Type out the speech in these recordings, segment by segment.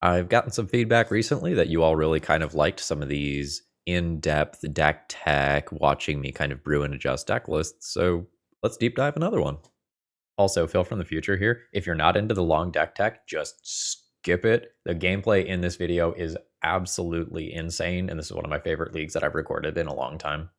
I've gotten some feedback recently that you all really kind of liked some of these in-depth deck tech, watching me kind of brew and adjust deck lists, so let's deep dive another one. Also, Phil from the future here, if you're not into the long deck tech, just skip it. The gameplay in this video is absolutely insane, and this is one of my favorite leagues that I've recorded in a long time.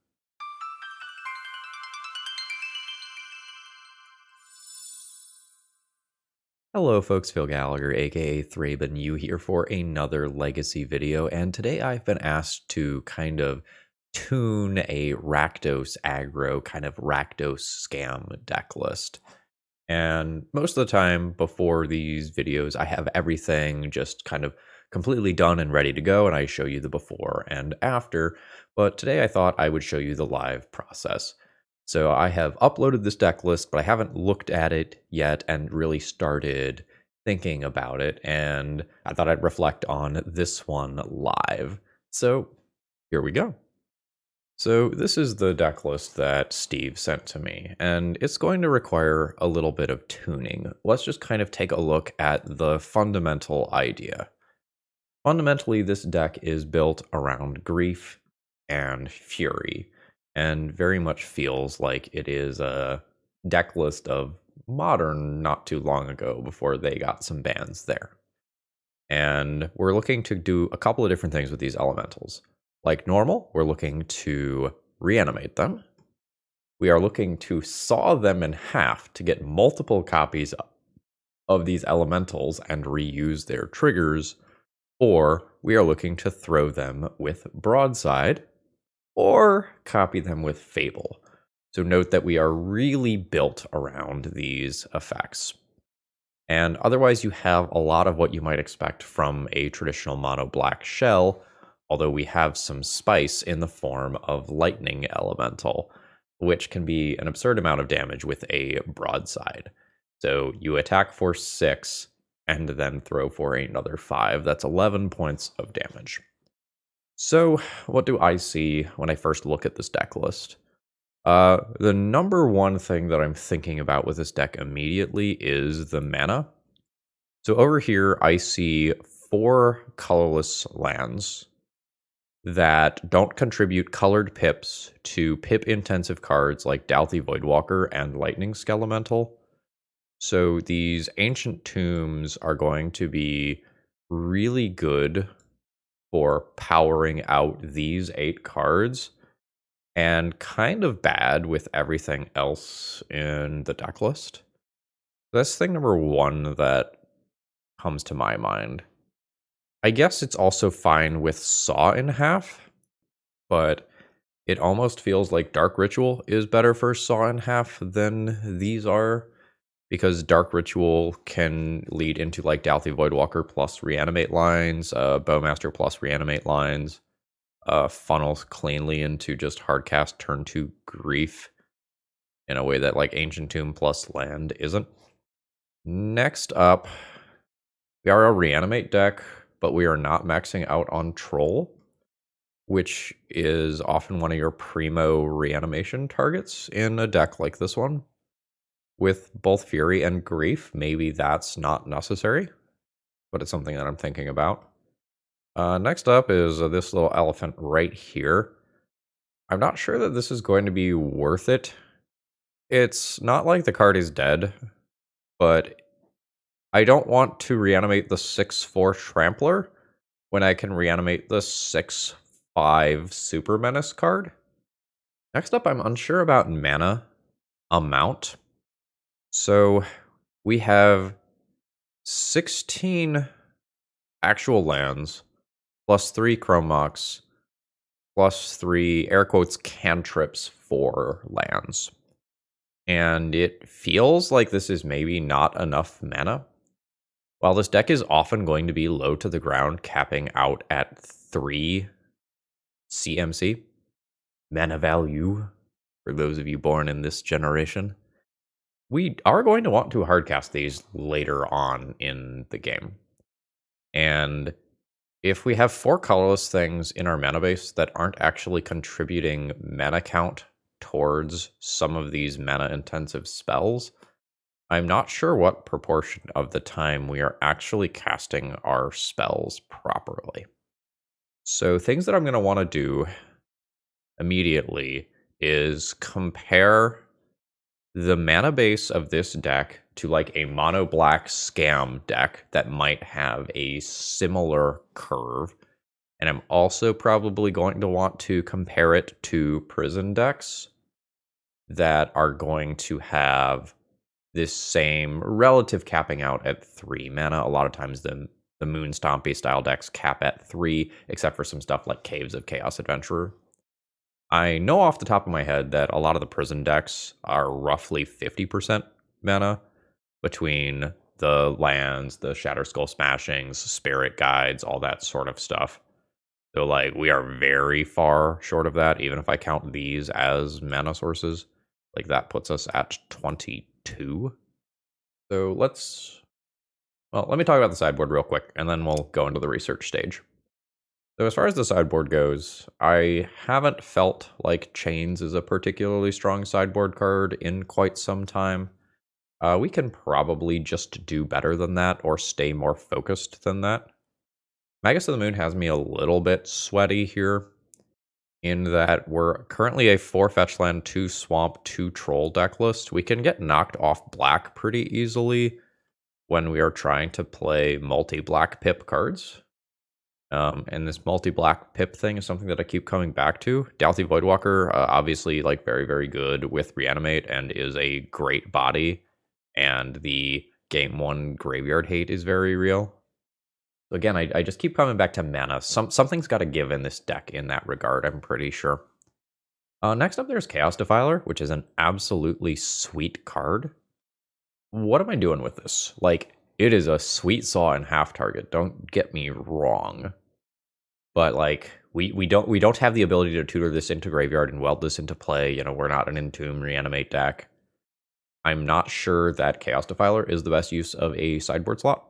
Hello folks, Phil Gallagher, aka ThrabenU here for another Legacy video, and today I've been asked to kind of tune a Rakdos aggro, kind of Rakdos Scam deck list. And most of the time before these videos, I have everything just kind of completely done and ready to go, and I show you the before and after, but today I thought I would show you the live process. So I have uploaded this deck list, but I haven't looked at it yet and really started thinking about it. And I thought I'd reflect on this one live. So here we go. So this is the deck list that Steve sent to me, and it's going to require a little bit of tuning. Let's just kind of take a look at the fundamental idea. Fundamentally, this deck is built around Grief and Fury, and very much feels like it is a deck list of Modern not too long ago before they got some bans there. And we're looking to do a couple of different things with these elementals. Like normal, we're looking to reanimate them. We are looking to saw them in half to get multiple copies of these elementals and reuse their triggers, or we are looking to throw them with Broadside, or copy them with Fable. So note that we are really built around these effects. And otherwise you have a lot of what you might expect from a traditional mono black shell, although we have some spice in the form of Lightning Elemental, which can be an absurd amount of damage with a Broadside. So you attack for 6 and then throw for another 5. That's 11 points of damage. So what do I see when I first look at this deck list? The number one thing that I'm thinking about with this deck immediately is the mana. So over here, I see 4 colorless lands that don't contribute colored pips to pip-intensive cards like Dalthy Voidwalker and Lightning Skelemental. So these Ancient Tombs are going to be really good for powering out these 8 cards, and kind of bad with everything else in the deck list. That's thing number one that comes to my mind. I guess it's also fine with Saw in half, but it almost feels like Dark Ritual is better for Saw in half than these are, because Dark Ritual can lead into like Dalthy Voidwalker plus Reanimate lines, Bowmaster plus Reanimate lines, funnels cleanly into just hardcast turn 2 Grief in a way that like Ancient Tomb plus land isn't. Next up, we are a Reanimate deck, but we are not maxing out on Troll, which is often one of your primo reanimation targets in a deck like this one. With both Fury and Grief, maybe that's not necessary, but it's something that I'm thinking about. Next up is this little elephant right here. I'm not sure that this is going to be worth it. It's not like the card is dead, but I don't want to reanimate the 6/4 Trampler when I can reanimate the 6/5 Super Menace card. Next up, I'm unsure about mana amount. So we have 16 actual lands, plus 3 Chrome Mox, plus 3 air quotes cantrips for lands. And it feels like this is maybe not enough mana. While this deck is often going to be low to the ground, capping out at 3 CMC, mana value, for those of you born in this generation, we are going to want to hardcast these later on in the game. And if we have 4 colorless things in our mana base that aren't actually contributing mana count towards some of these mana intensive spells, I'm not sure what proportion of the time we are actually casting our spells properly. So things that I'm going to want to do immediately is compare the mana base of this deck to like a mono black scam deck that might have a similar curve. And I'm also probably going to want to compare it to prison decks that are going to have this same relative capping out at 3 mana. A lot of times the Moon Stompy style decks cap at 3, except for some stuff like Caves of Chaos Adventurer. I know off the top of my head that a lot of the prison decks are roughly 50% mana between the lands, the Shatter Skull Smashings, Spirit Guides, all that sort of stuff. So, like, we are very far short of that, even if I count these as mana sources. Like, that puts us at 22. So, let me talk about the sideboard real quick, and then we'll go into the research stage. So as far as the sideboard goes, I haven't felt like Chains is a particularly strong sideboard card in quite some time. We can probably just do better than that or stay more focused than that. Magus of the Moon has me a little bit sweaty here in that we're currently a 4 fetch land, 2 swamp, 2 troll deck list. We can get knocked off black pretty easily when we are trying to play multi-black pip cards. And this multi-black pip thing is something that I keep coming back to. Dalthy Voidwalker, obviously, like, very, very good with Reanimate and is a great body. And the game 1 graveyard hate is very real. So again, I just keep coming back to mana. Something's got to give in this deck in that regard, I'm pretty sure. Next up, there's Chaos Defiler, which is an absolutely sweet card. What am I doing with this? Like, it is a sweet saw and half target. Don't get me wrong. But like we don't have the ability to tutor this into graveyard and weld this into play. You know, we're not an Entomb Reanimate deck. I'm not sure that Chaos Defiler is the best use of a sideboard slot.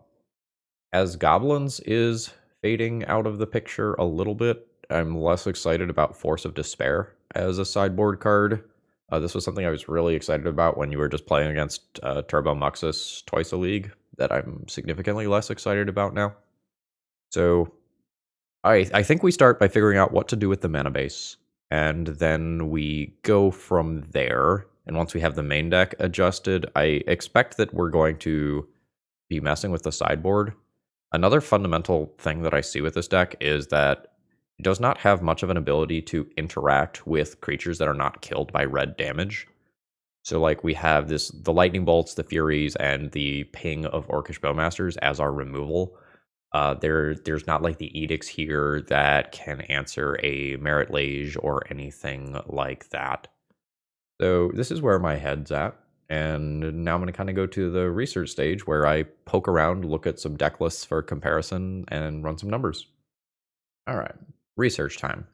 As Goblins is fading out of the picture a little bit, I'm less excited about Force of Despair as a sideboard card. This was something I was really excited about when you were just playing against Turbo Muxus twice a league that I'm significantly less excited about now. So I think we start by figuring out what to do with the mana base, and then we go from there. And once we have the main deck adjusted, I expect that we're going to be messing with the sideboard. Another fundamental thing that I see with this deck is that it does not have much of an ability to interact with creatures that are not killed by red damage. So like we have the Lightning Bolts, the Furies, and the Ping of Orcish Bowmasters as our removal. There's not like the edicts here that can answer a Merit Lage or anything like that. So this is where my head's at. And now I'm going to kind of go to the research stage where I poke around, look at some deck lists for comparison, and run some numbers. All right, research time.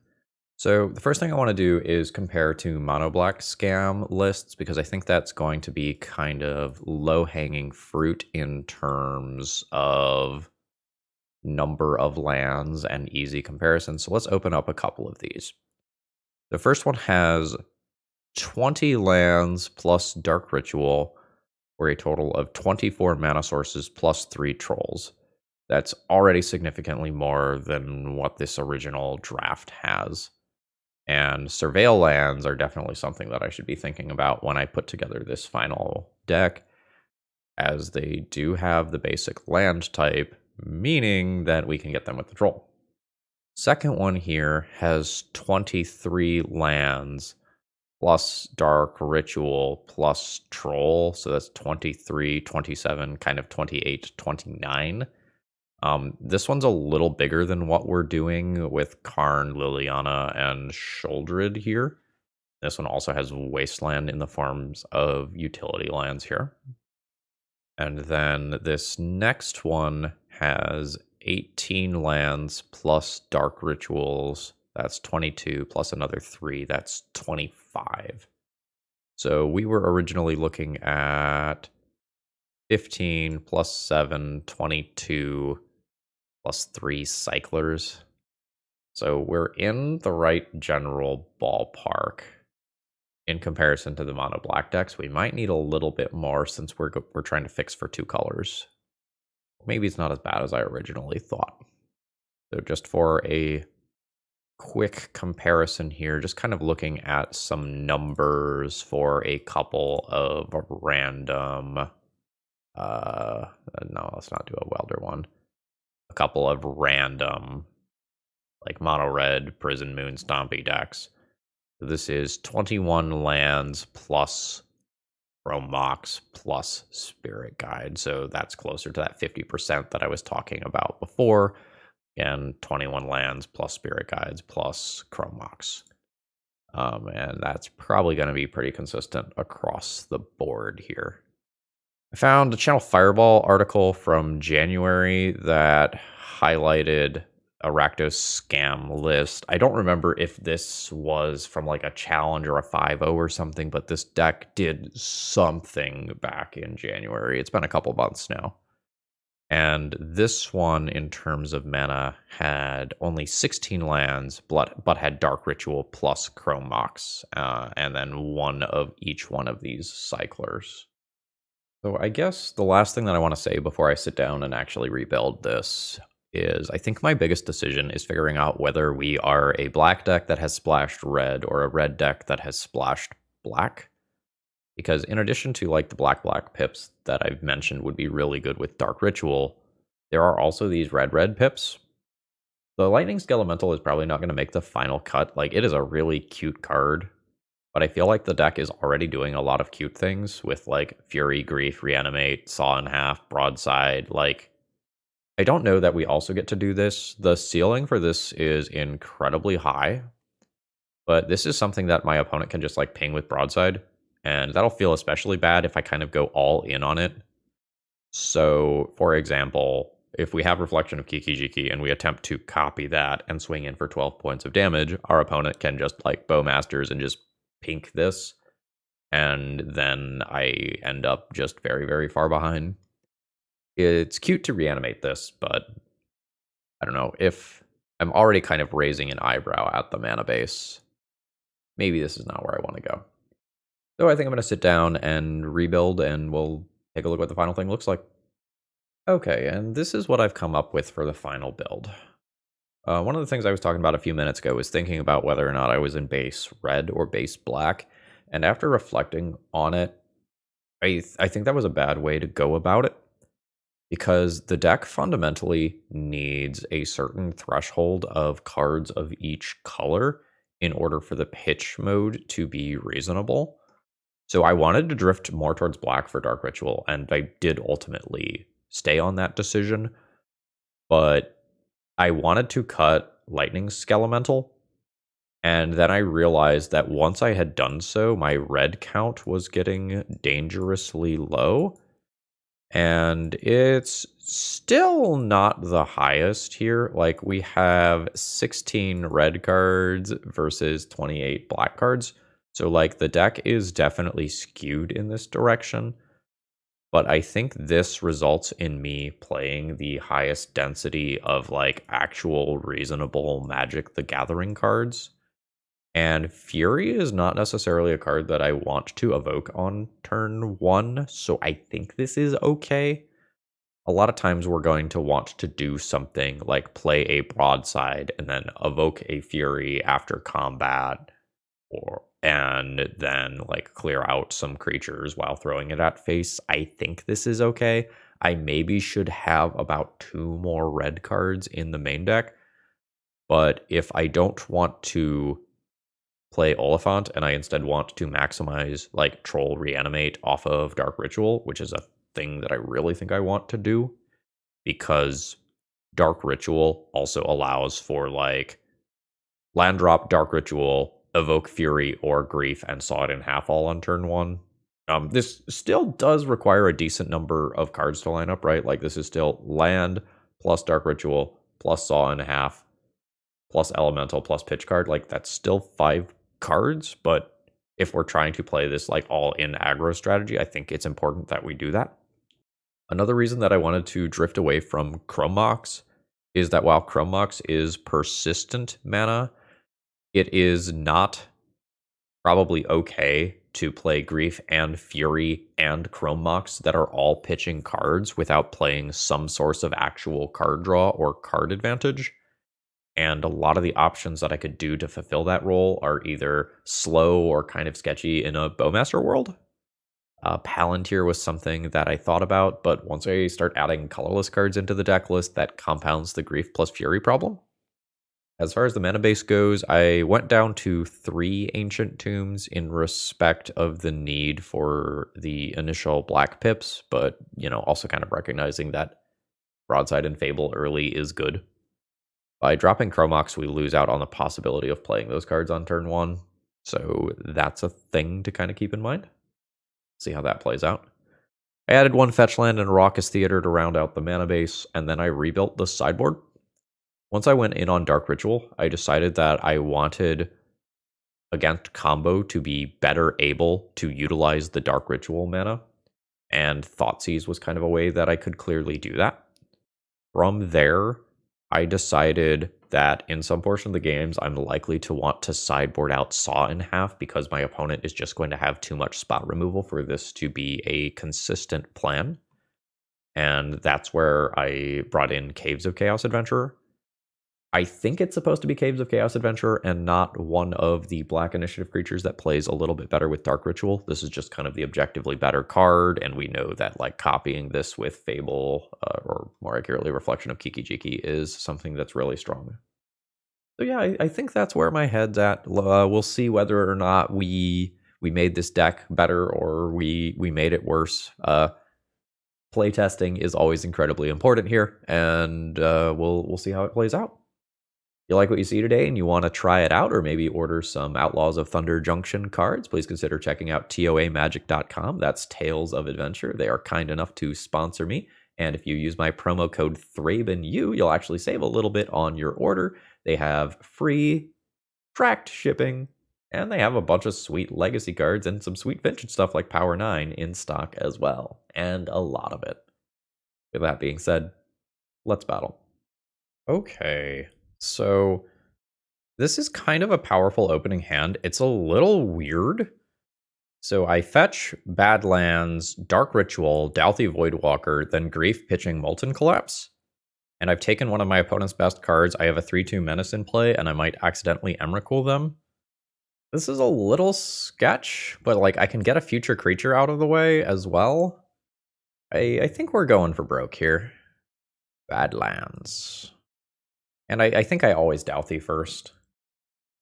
So the first thing I want to do is compare to mono black scam lists, because I think that's going to be kind of low-hanging fruit in terms of number of lands and easy comparison. So let's open up a couple of these. The first one has 20 lands plus Dark Ritual, for a total of 24 mana sources plus 3 trolls. That's already significantly more than what this original draft has. And Surveil lands are definitely something that I should be thinking about when I put together this final deck, as they do have the basic land type, meaning that we can get them with the troll. Second one here has 23 lands plus Dark Ritual plus Troll, so that's 23, 27, kind of 28, 29. This one's a little bigger than what we're doing with Karn, Liliana, and Sheoldred here. This one also has Wasteland in the forms of utility lands here. And then this next one has 18 lands plus Dark Rituals. That's 22 plus another 3. That's 25. So we were originally looking at 15 plus 7, 22 plus 3 cyclers. So we're in the right general ballpark. in comparison to the mono black decks. We might need a little bit more since we're trying to fix for 2 colors. Maybe it's not as bad as I originally thought. So just for a quick comparison here, just kind of looking at some numbers for a couple of random, no, let's not do a welder one. A couple of random, like mono red, Prison Moon, Stompy decks. So this is 21 lands plus Chrome Mox plus Spirit Guide. So that's closer to that 50% that I was talking about before. Again, 21 lands plus Spirit Guides plus Chrome Mox. And that's probably going to be pretty consistent across the board here. I found a Channel Fireball article from January that highlighted a Rakdos Scam list. I don't remember if this was from like a challenge or a 5.0 or something, but this deck did something back in January. It's been a couple months now. And this one, in terms of mana, had only 16 lands, but had Dark Ritual plus Chrome Mox, and then one of each one of these cyclers. So I guess the last thing that I want to say before I sit down and actually rebuild this is I think my biggest decision is figuring out whether we are a black deck that has splashed red or a red deck that has splashed black. Because in addition to like the black pips that I've mentioned would be really good with Dark Ritual, there are also these red pips. The Lightning Skelemental is probably not going to make the final cut. Like, it is a really cute card, but I feel like the deck is already doing a lot of cute things with like Fury, Grief, Reanimate, Saw in Half, Broadside. Like, I don't know that we also get to do this. The ceiling for this is incredibly high, but this is something that my opponent can just like ping with Broadside. And that'll feel especially bad if I kind of go all in on it. So, for example, if we have Reflection of Kiki-Jiki and we attempt to copy that and swing in for 12 points of damage, our opponent can just like Bowmasters and just pink this. And then I end up just very, very far behind. It's cute to reanimate this, but I don't know. If I'm already kind of raising an eyebrow at the mana base, maybe this is not where I want to go. So I think I'm going to sit down and rebuild, and we'll take a look at what the final thing looks like. Okay, and this is what I've come up with for the final build. One of the things I was talking about a few minutes ago was thinking about whether or not I was in base red or base black. And after reflecting on it, I think that was a bad way to go about it. Because the deck fundamentally needs a certain threshold of cards of each color in order for the pitch mode to be reasonable. So I wanted to drift more towards black for Dark Ritual, and I did ultimately stay on that decision. But I wanted to cut Lightning Skelemental, and then I realized that once I had done so, my red count was getting dangerously low. And it's still not the highest here. Like, we have 16 red cards versus 28 black cards. So, like, the deck is definitely skewed in this direction. But I think this results in me playing the highest density of, like, actual reasonable Magic the Gathering cards. And Fury is not necessarily a card that I want to evoke on turn 1, so I think this is okay. A lot of times we're going to want to do something like play a Broadside and then evoke a Fury after combat, and then like clear out some creatures while throwing it at face. I think this is okay. I maybe should have about 2 more red cards in the main deck, but if I don't want to play Oliphant and I instead want to maximize like Troll Reanimate off of Dark Ritual, which is a thing that I really think I want to do, because Dark Ritual also allows for like land drop Dark Ritual, evoke Fury or Grief, and Saw it in half all on turn 1. This still does require a decent number of cards to line up, right? Like, this is still land plus Dark Ritual plus Saw in half plus Elemental plus pitch card. Like, that's still 5 cards, but if we're trying to play this like all in aggro strategy, I think it's important that we do that. Another reason that I wanted to drift away from Chrome Mox is that while Chrome Mox is persistent mana, it is not probably okay to play Grief and Fury and Chrome Mox that are all pitching cards without playing some source of actual card draw or card advantage. And a lot of the options that I could do to fulfill that role are either slow or kind of sketchy in a Bowmaster world. Palantir was something that I thought about, but once I start adding colorless cards into the deck list, that compounds the Grief plus Fury problem. As far as the mana base goes, I went down to 3 Ancient Tombs in respect of the need for the initial black pips, but, also kind of recognizing that Broadside and Fable early is good. By dropping Chromox, we lose out on the possibility of playing those cards on turn 1, so that's a thing to kind of keep in mind. See how that plays out. I added 1 fetch land and a Raucous Theater to round out the mana base, and then I rebuilt the sideboard. Once I went in on Dark Ritual, I decided that I wanted against combo to be better able to utilize the Dark Ritual mana, and Thoughtseize was kind of a way that I could clearly do that. From there, I decided that in some portion of the games, I'm likely to want to sideboard out Saw in half because my opponent is just going to have too much spot removal for this to be a consistent plan. And that's where I brought in Caves of Chaos Adventurer. I think it's supposed to be Caves of Chaos Adventurer and not one of the black initiative creatures that plays a little bit better with Dark Ritual. This is just kind of the objectively better card, and we know that like copying this with Fable, or more accurately Reflection of Kiki-Jiki, is something that's really strong. So yeah, I think that's where my head's at. We'll see whether or not we made this deck better or we made it worse. Playtesting is always incredibly important here, and we'll see how it plays out. You like what you see today and you want to try it out or maybe order some Outlaws of Thunder Junction cards, please consider checking out toamagic.com. That's Tales of Adventure. They are kind enough to sponsor me. And if you use my promo code ThrabenU, you'll actually save a little bit on your order. They have free tracked shipping, and they have a bunch of sweet legacy cards and some sweet vintage stuff like Power 9 in stock as well. And a lot of it. With that being said, let's battle. Okay. So this is kind of a powerful opening hand. It's a little weird. So I fetch Badlands, Dark Ritual, Dalthy Voidwalker, then Grief pitching Molten Collapse. And I've taken one of my opponent's best cards. I have a 3/2 Menace in play, and I might accidentally Emrakul them. This is a little sketch, but like I can get a future creature out of the way as well. I think we're going for broke here. Badlands. And I think I always Dalthy first.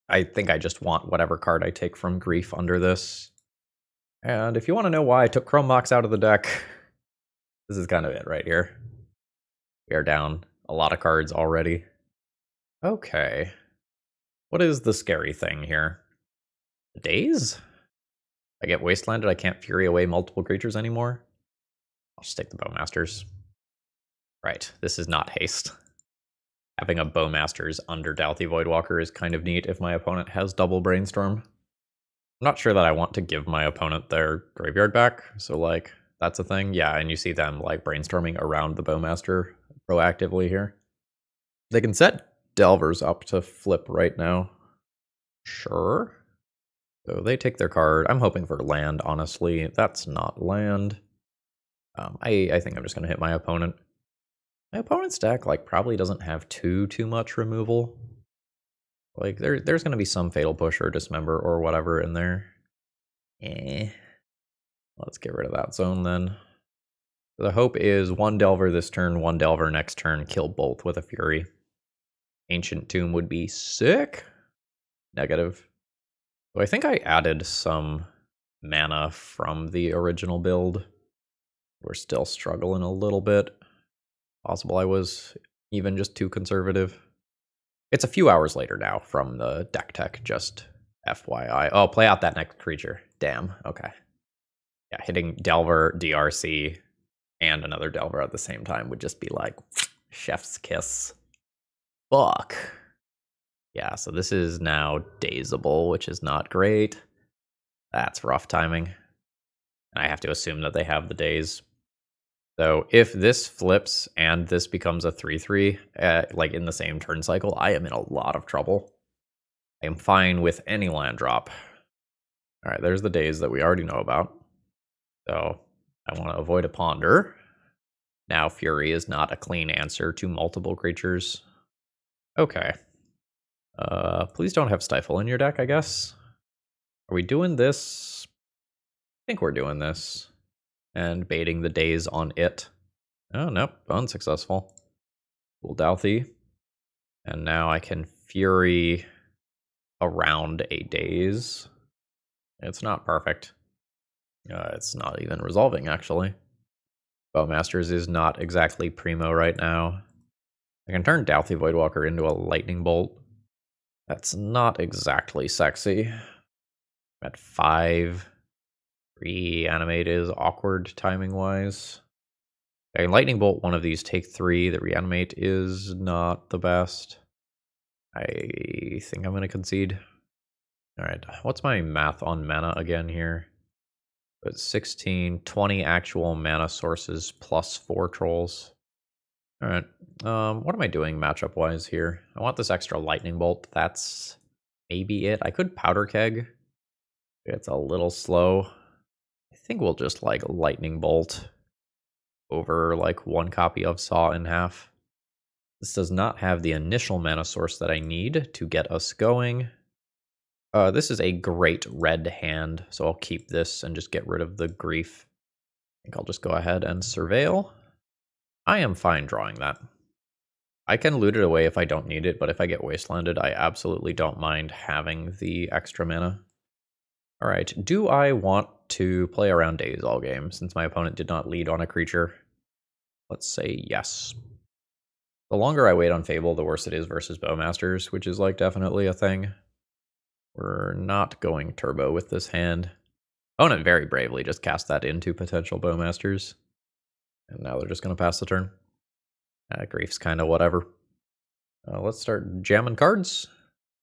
I think I just want whatever card I take from Grief under this. And if you want to know why I took Chrome Mox out of the deck, this is kind of it right here. We are down a lot of cards already. Okay. What is the scary thing here? The days? I get Wastelanded, I can't Fury away multiple creatures anymore? I'll just take the Bowmasters. Right, this is not haste. Having a Bowmasters under Dalthy Voidwalker is kind of neat if my opponent has double Brainstorm. I'm not sure that I want to give my opponent their graveyard back, so like, that's a thing. Yeah, and you see them like brainstorming around the Bowmaster proactively here. They can set Delvers up to flip right now. Sure. So they take their card. I'm hoping for land, honestly. That's not land. I think I'm just going to hit my opponent. My opponent's deck like probably doesn't have too much removal. Like there's going to be some Fatal Push or Dismember or whatever in there. Let's get rid of that zone then. The hope is 1 Delver this turn, 1 Delver next turn, kill both with a Fury. Ancient Tomb would be sick. Negative. So I think I added some mana from the original build. We're still struggling a little bit. Possible I was even just too conservative. It's a few hours later now from the deck tech, just FYI. Oh, play out that next creature. Damn, okay. Yeah, hitting Delver, DRC, and another Delver at the same time would just be like, chef's kiss. Fuck. Yeah, so this is now Dazeable, which is not great. That's rough timing. And I have to assume that they have the days. So if this flips and this becomes a 3/3, like in the same turn cycle, I am in a lot of trouble. I am fine with any land drop. All right, there's the days that we already know about. So I want to avoid a ponder. Now Fury is not a clean answer to multiple creatures. Okay. Please don't have Stifle in your deck, I guess. Are we doing this? I think we're doing this. And baiting the days on it. Oh, nope. Unsuccessful. Cool Douthie. And now I can Fury around a daze. It's not perfect. It's not even resolving, actually. Bowmasters is not exactly primo right now. I can turn Douthie Voidwalker into a Lightning Bolt. That's not exactly sexy. I'm at 5. Reanimate is awkward timing-wise. I can Lightning Bolt one of these, take 3. The Reanimate is not the best. I think I'm going to concede. Alright, what's my math on mana again here? It's 16, 20 actual mana sources plus 4 trolls. Alright, what am I doing matchup-wise here? I want this extra Lightning Bolt. That's maybe it. I could Powder Keg. It's a little slow. I think we'll just, like, Lightning Bolt over, like, 1 copy of Saw in half. This does not have the initial mana source that I need to get us going. This is a great red hand, so I'll keep this and just get rid of the Grief. I think I'll just go ahead and Surveil. I am fine drawing that. I can loot it away if I don't need it, but if I get Wastelanded, I absolutely don't mind having the extra mana. Alright, do I want to play around days all game, since my opponent did not lead on a creature? Let's say yes. The longer I wait on Fable, the worse it is versus Bowmasters, which is, like, definitely a thing. We're not going turbo with this hand. Opponent very bravely just cast that into potential Bowmasters. And now they're just going to pass the turn. Grief's kind of whatever. Let's start jamming cards.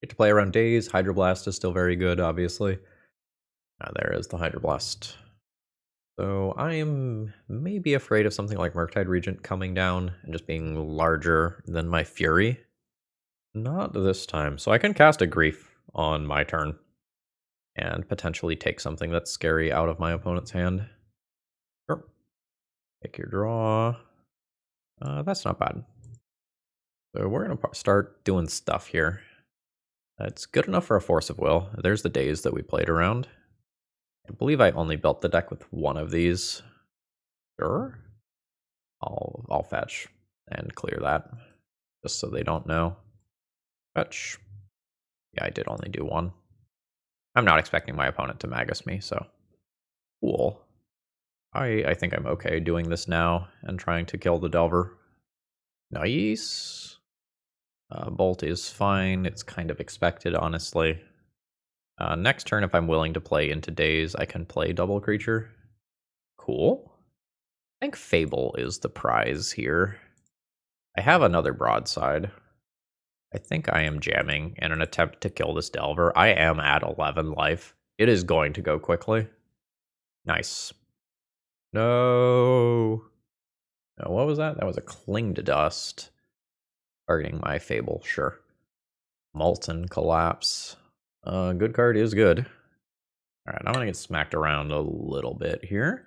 Get to play around days. Hydroblast is still very good, obviously. There is the Hydroblast. So I am maybe afraid of something like Murktide Regent coming down and just being larger than my Fury. Not this time. So I can cast a Grief on my turn and potentially take something that's scary out of my opponent's hand. Sure. Take your draw. That's not bad. So we're going to start doing stuff here. It's good enough for a Force of Will. There's the days that we played around. I believe I only built the deck with one of these. Sure. I'll fetch and clear that, just so they don't know. Fetch. Yeah, I did only do one. I'm not expecting my opponent to Magus me, so cool. I think I'm okay doing this now and trying to kill the Delver. Nice. Bolt is fine. It's kind of expected, honestly. Next turn, if I'm willing to play into days, I can play double creature. Cool. I think Fable is the prize here. I have another Broadside. I think I am jamming in an attempt to kill this Delver. I am at 11 life. It is going to go quickly. Nice. No. No, what was that? That was a Cling to Dust. Targeting my Fable, sure. Molten Collapse. Good card is good. Alright, I'm gonna get smacked around a little bit here.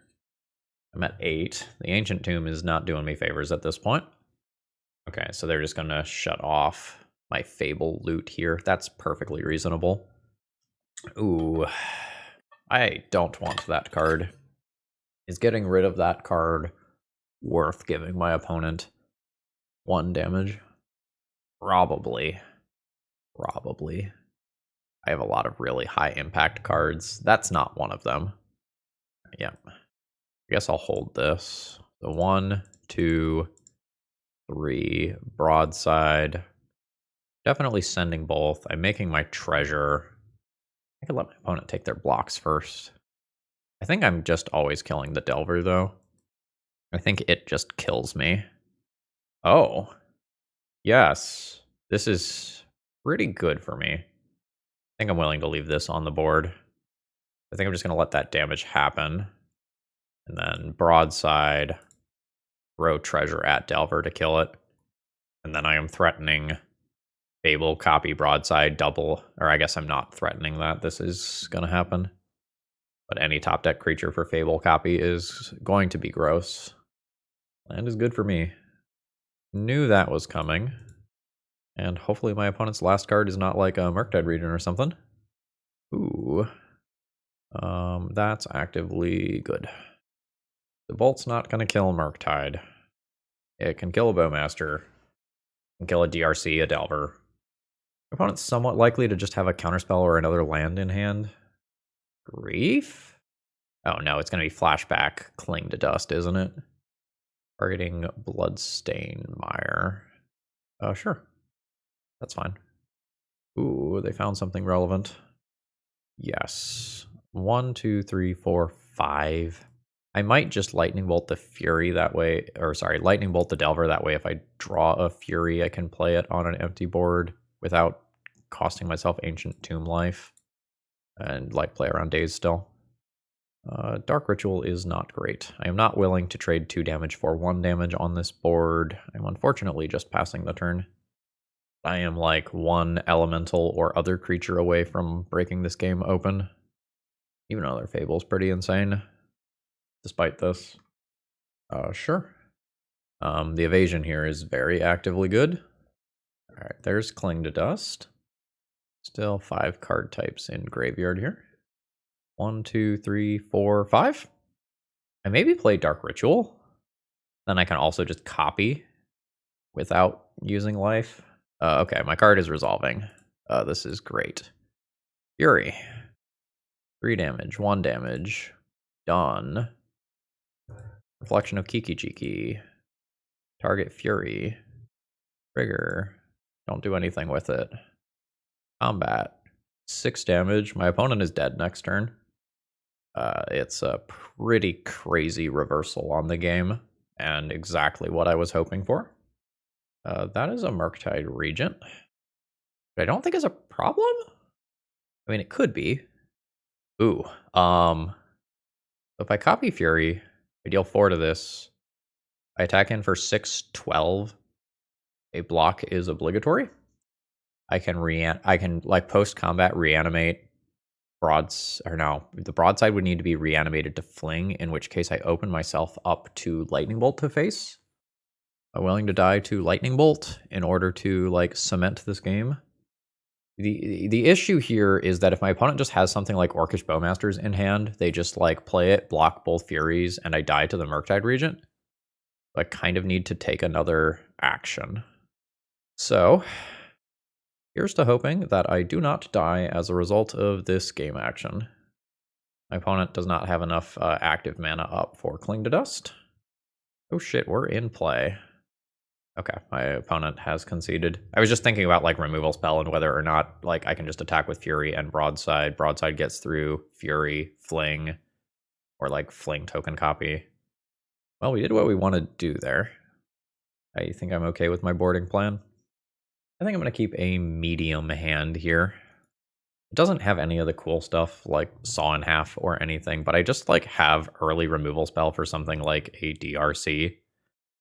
I'm at 8. The Ancient Tomb is not doing me favors at this point. Okay, so they're just gonna shut off my Fable loot here. That's perfectly reasonable. Ooh, I don't want that card. Is getting rid of that card worth giving my opponent 1 damage? Probably. Probably. I have a lot of really high impact cards. That's not one of them. Yeah. I guess I'll hold this. The 1, 2, 3, Broadside. Definitely sending both. I'm making my treasure. I could let my opponent take their blocks first. I think I'm just always killing the Delver, though. I think it just kills me. Oh. Yes. This is pretty good for me. I think I'm willing to leave this on the board. I think I'm just going to let that damage happen. And then Broadside, throw treasure at Delver to kill it. And then I am threatening Fable, copy Broadside, double. Or I guess I'm not threatening that. This is going to happen. But any top deck creature for Fable copy is going to be gross. Land is good for me. Knew that was coming. And hopefully my opponent's last card is not like a Murktide Regent or something. Ooh. That's actively good. The Bolt's not going to kill Murktide. It can kill a Bowmaster. It can kill a DRC, a Delver. My opponent's somewhat likely to just have a counterspell or another land in hand. Grief? Oh no, it's going to be Flashback, Cling to Dust, isn't it? Targeting Bloodstain Mire. Sure. That's fine. Ooh, they found something relevant. Yes. 1, 2, 3, 4, 5. I might just Lightning Bolt the Fury that way, or sorry, Lightning Bolt the Delver that way. If I draw a Fury, I can play it on an empty board without costing myself Ancient Tomb Life and like play around Daze still. Dark Ritual is not great. I am not willing to trade 2 damage for 1 damage on this board. I'm unfortunately just passing the turn. I am like 1 elemental or other creature away from breaking this game open. Even though their Fable's pretty insane. Despite this. Sure. The evasion here is very actively good. Alright, there's Cling to Dust. Still 5 card types in graveyard here. 1, 2, 3, 4, 5. I maybe play Dark Ritual. Then I can also just copy without using life. Okay, my card is resolving. This is great. Fury. 3 damage, 1 damage. Done. Reflection of Kiki Jiki. Target Fury. Trigger. Don't do anything with it. Combat. 6 damage. My opponent is dead next turn. It's a pretty crazy reversal on the game, and exactly what I was hoping for. That is a Murktide Regent. But I don't think it's a problem. I mean, it could be. Ooh. If I copy Fury, I deal 4 to this. I attack in for 6, 12. A block is obligatory. I can like post combat reanimate the broadside would need to be reanimated to fling, in which case I open myself up to Lightning Bolt to face. I'm willing to die to Lightning Bolt in order to like cement this game. The issue here is that if my opponent just has something like Orcish Bowmasters in hand, they just like play it, block both Furies, and I die to the Murktide Regent. I kind of need to take another action. So here's to hoping that I do not die as a result of this game action. My opponent does not have enough active mana up for Cling to Dust. Oh shit, we're in play. Okay, my opponent has conceded. I was just thinking about like removal spell and whether or not like I can just attack with Fury and Broadside. Broadside gets through Fury, Fling, or like Fling token copy. Well, we did what we wanted to do there. I think I'm okay with my boarding plan. I think I'm going to keep a medium hand here. It doesn't have any of the cool stuff like Saw in Half or anything, but I just like have early removal spell for something like a DRC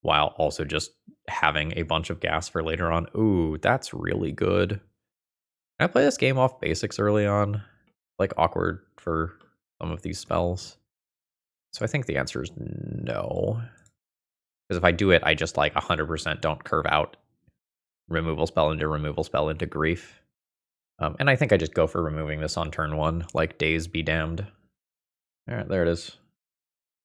while also just having a bunch of gas for later on. Ooh, that's really good. Can I play this game off basics early on? Like awkward for some of these spells. So I think the answer is no. Because if I do it, I just like 100% don't curve out removal spell into Grief. And I think I just go for removing this on turn 1, like Daze be damned. Alright, there it is.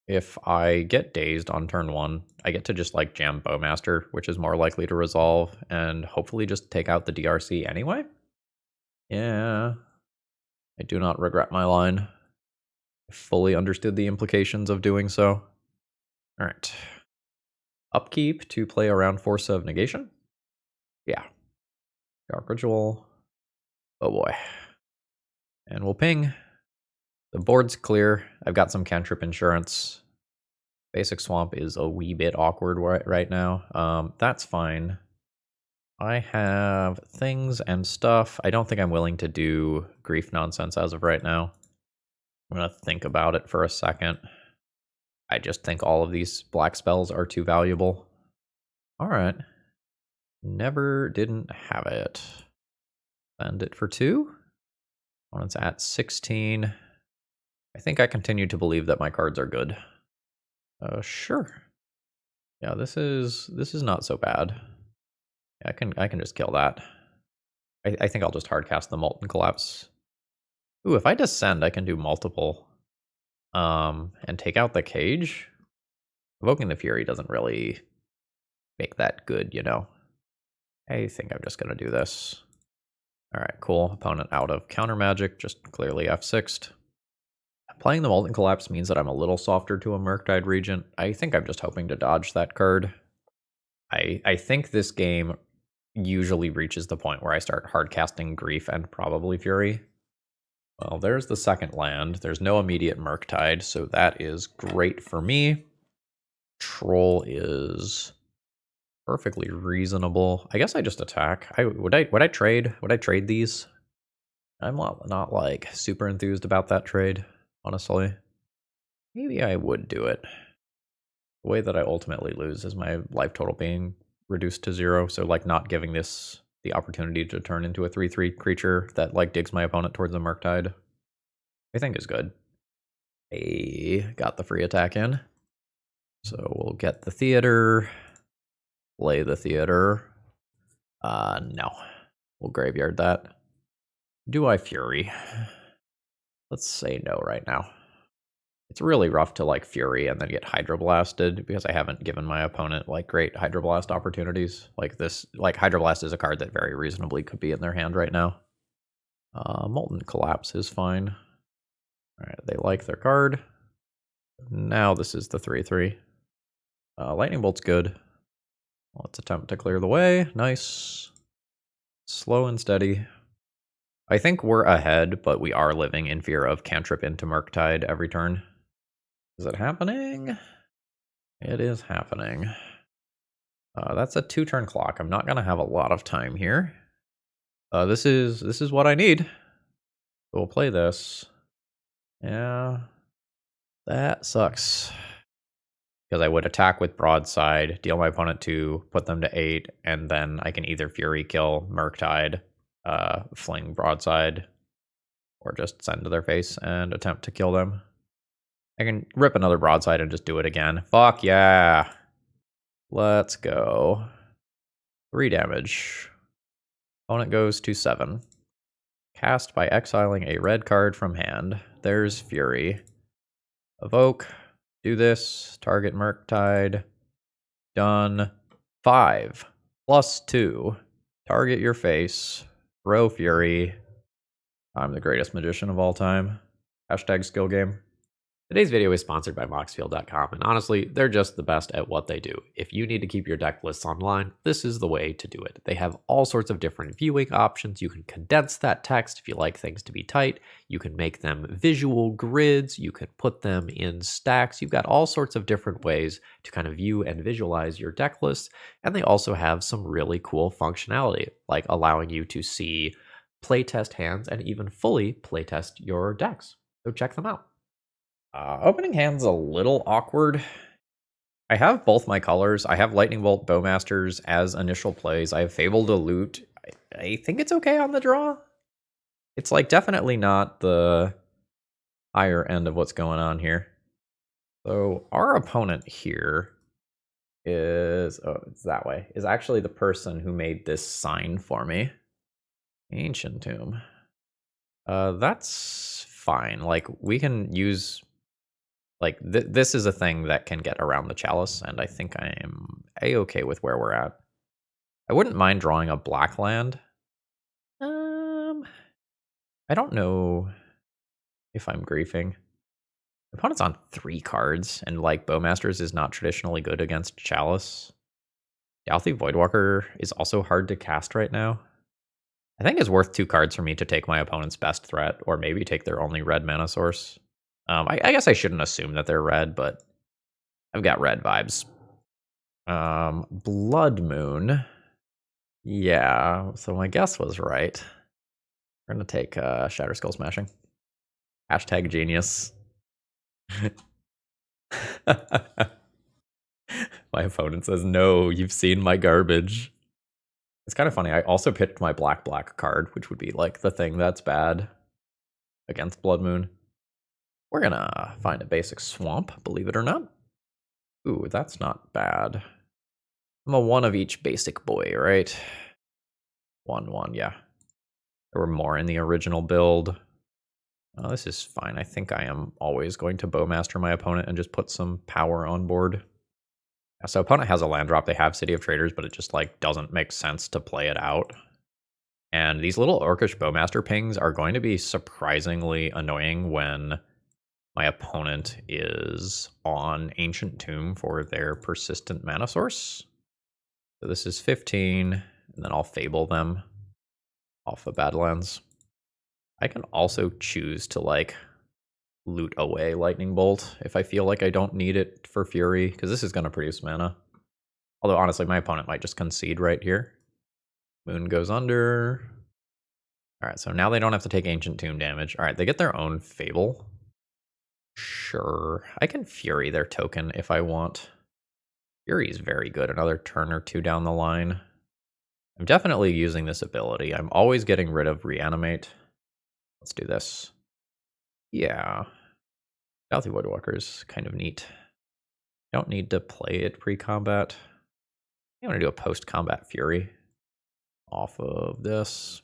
If I get dazed on turn 1, I get to just like jam Bowmaster, which is more likely to resolve, and hopefully just take out the DRC anyway. Yeah, I do not regret my line. I fully understood the implications of doing so. Alright. Upkeep to play around Force of Negation. Yeah. Dark Ritual. Oh boy. And we'll ping. The board's clear. I've got some cantrip insurance. Basic Swamp is a wee bit awkward right now. That's fine. I have things and stuff. I don't think I'm willing to do Grief nonsense as of right now. I'm going to think about it for a second. I just think all of these black spells are too valuable. All right. Never didn't have it. Send it for 2. When it's at 16. I think I continue to believe that my cards are good. Sure. Yeah, this is not so bad. Yeah, I can just kill that. I think I'll just hardcast the Molten Collapse. Ooh, if I descend, I can do multiple. And take out the cage. Evoking the Fury doesn't really make that good, you know. I think I'm just gonna do this. Alright, cool. Opponent out of counter magic, just clearly F6'd. Playing the Molten Collapse means that I'm a little softer to a Murktide Regent. I think I'm just hoping to dodge that card. I think this game usually reaches the point where I start hardcasting Grief and probably Fury. Well, there's the second land. There's no immediate Murktide, so that is great for me. Troll is perfectly reasonable. I guess I just attack. Would I trade these? I'm not like super enthused about that trade, honestly. Maybe I would do it. The way that I ultimately lose is my life total being reduced to 0, so like not giving this the opportunity to turn into a 3/3 creature that like digs my opponent towards the Murktide, I think is good. I got the free attack in. So we'll get the theater, play the theater. No. We'll graveyard that. Do I Fury? Let's say no right now. It's really rough to like Fury and then get Hydroblasted because I haven't given my opponent like great Hydroblast opportunities. Like this, like Hydroblast is a card that very reasonably could be in their hand right now. Molten Collapse is fine. Alright, they like their card. Now this is the 3/3. Lightning Bolt's good. Let's attempt to clear the way. Nice. Slow and steady. I think we're ahead, but we are living in fear of cantrip into Murktide every turn. Is it happening? It is happening. That's a 2-turn clock. I'm not going to have a lot of time here. This is what I need. So we'll play this. Yeah. That sucks. Because I would attack with Broadside, deal my opponent 2, put them to 8, and then I can either Fury kill Murktide, fling Broadside, or just send to their face and attempt to kill them. I can rip another Broadside and just do it again. Fuck yeah! Let's go. 3 damage. Opponent goes to 7. Cast by exiling a red card from hand. There's Fury. Evoke. Do this. Target Murktide. Done. 5. +2. Target your face. Throw Fury. I'm the greatest magician of all time. Hashtag skill game. Today's video is sponsored by Moxfield.com, and honestly, they're just the best at what they do. If you need to keep your deck lists online, this is the way to do it. They have all sorts of different viewing options. You can condense that text if you like things to be tight. You can make them visual grids. You can put them in stacks. You've got all sorts of different ways to kind of view and visualize your deck lists. And they also have some really cool functionality, like allowing you to see playtest hands and even fully playtest your decks. So check them out. Opening hand's a little awkward. I have both my colors. I have Lightning Bolt Bowmasters as initial plays. I have Fable to loot. I think it's okay on the draw. It's like definitely not the higher end of what's going on here. So our opponent here is, oh, it's that way, is actually the person who made this sign for me. Ancient Tomb. That's fine. Like we can use... Like, this is a thing that can get around the Chalice, and I think I am A-okay with where we're at. I wouldn't mind drawing a black land. I don't know if I'm griefing. My opponent's on 3 cards, and, like, Bowmasters is not traditionally good against Chalice. Dalthy Voidwalker is also hard to cast right now. I think it's worth 2 cards for me to take my opponent's best threat, or maybe take their only red mana source. I guess I shouldn't assume that they're red, but I've got red vibes. Blood Moon. Yeah, so my guess was right. We're going to take Shatter Skull Smashing. Hashtag genius. My opponent says, no, you've seen my garbage. It's kind of funny. I also picked my black card, which would be like the thing that's bad against Blood Moon. We're gonna find a basic swamp, believe it or not. Ooh, that's not bad. I'm a one of each basic boy, right? 1/1, yeah. There were more in the original build. Oh, this is fine. I think I am always going to Bowmaster my opponent and just put some power on board. So opponent has a land drop. They have City of Traders, but it just like doesn't make sense to play it out. And these little Orcish Bowmaster pings are going to be surprisingly annoying when my opponent is on Ancient Tomb for their persistent mana source. So this is 15, and then I'll Fable them off the Badlands. I can also choose to like loot away Lightning Bolt if I feel like I don't need it for Fury, because this is going to produce mana. Although honestly, my opponent might just concede right here. Moon goes under. All right, so now they don't have to take Ancient Tomb damage. All right, they get their own Fable. Sure, I can Fury their token if I want. Fury is very good, another turn or two down the line. I'm definitely using this ability. I'm always getting rid of Reanimate. Let's do this. Yeah. Stealthy Woodwalker is kind of neat. Don't need to play it pre-combat. I'm going to do a post-combat Fury off of this.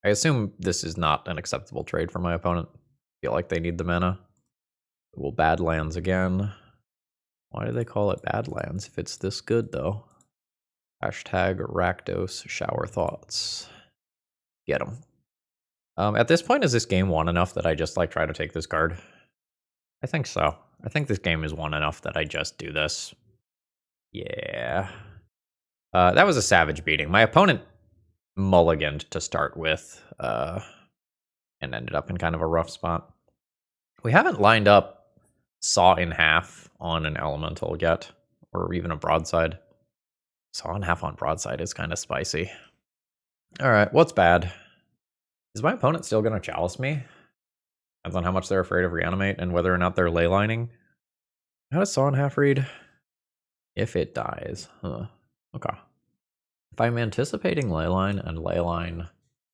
I assume this is not an acceptable trade for my opponent. Feel like they need the mana. We'll Badlands again. Why do they call it Badlands if it's this good, though? Hashtag Rakdos Shower Thoughts. Get them. At this point, is this game won enough that I just like try to take this card? I think so. I think this game is won enough that I just do this. Yeah. That was a savage beating. My opponent mulliganed to start with and ended up in kind of a rough spot. We haven't lined up Saw in Half on an Elemental yet, or even a Broadside. Saw in Half on Broadside is kind of spicy. All right, what's bad? Is my opponent still going to Chalice me? Depends on how much they're afraid of Reanimate and whether or not they're Leylining. How does Saw in Half read? If it dies. Huh. Okay. If I'm anticipating Leyline and Leyline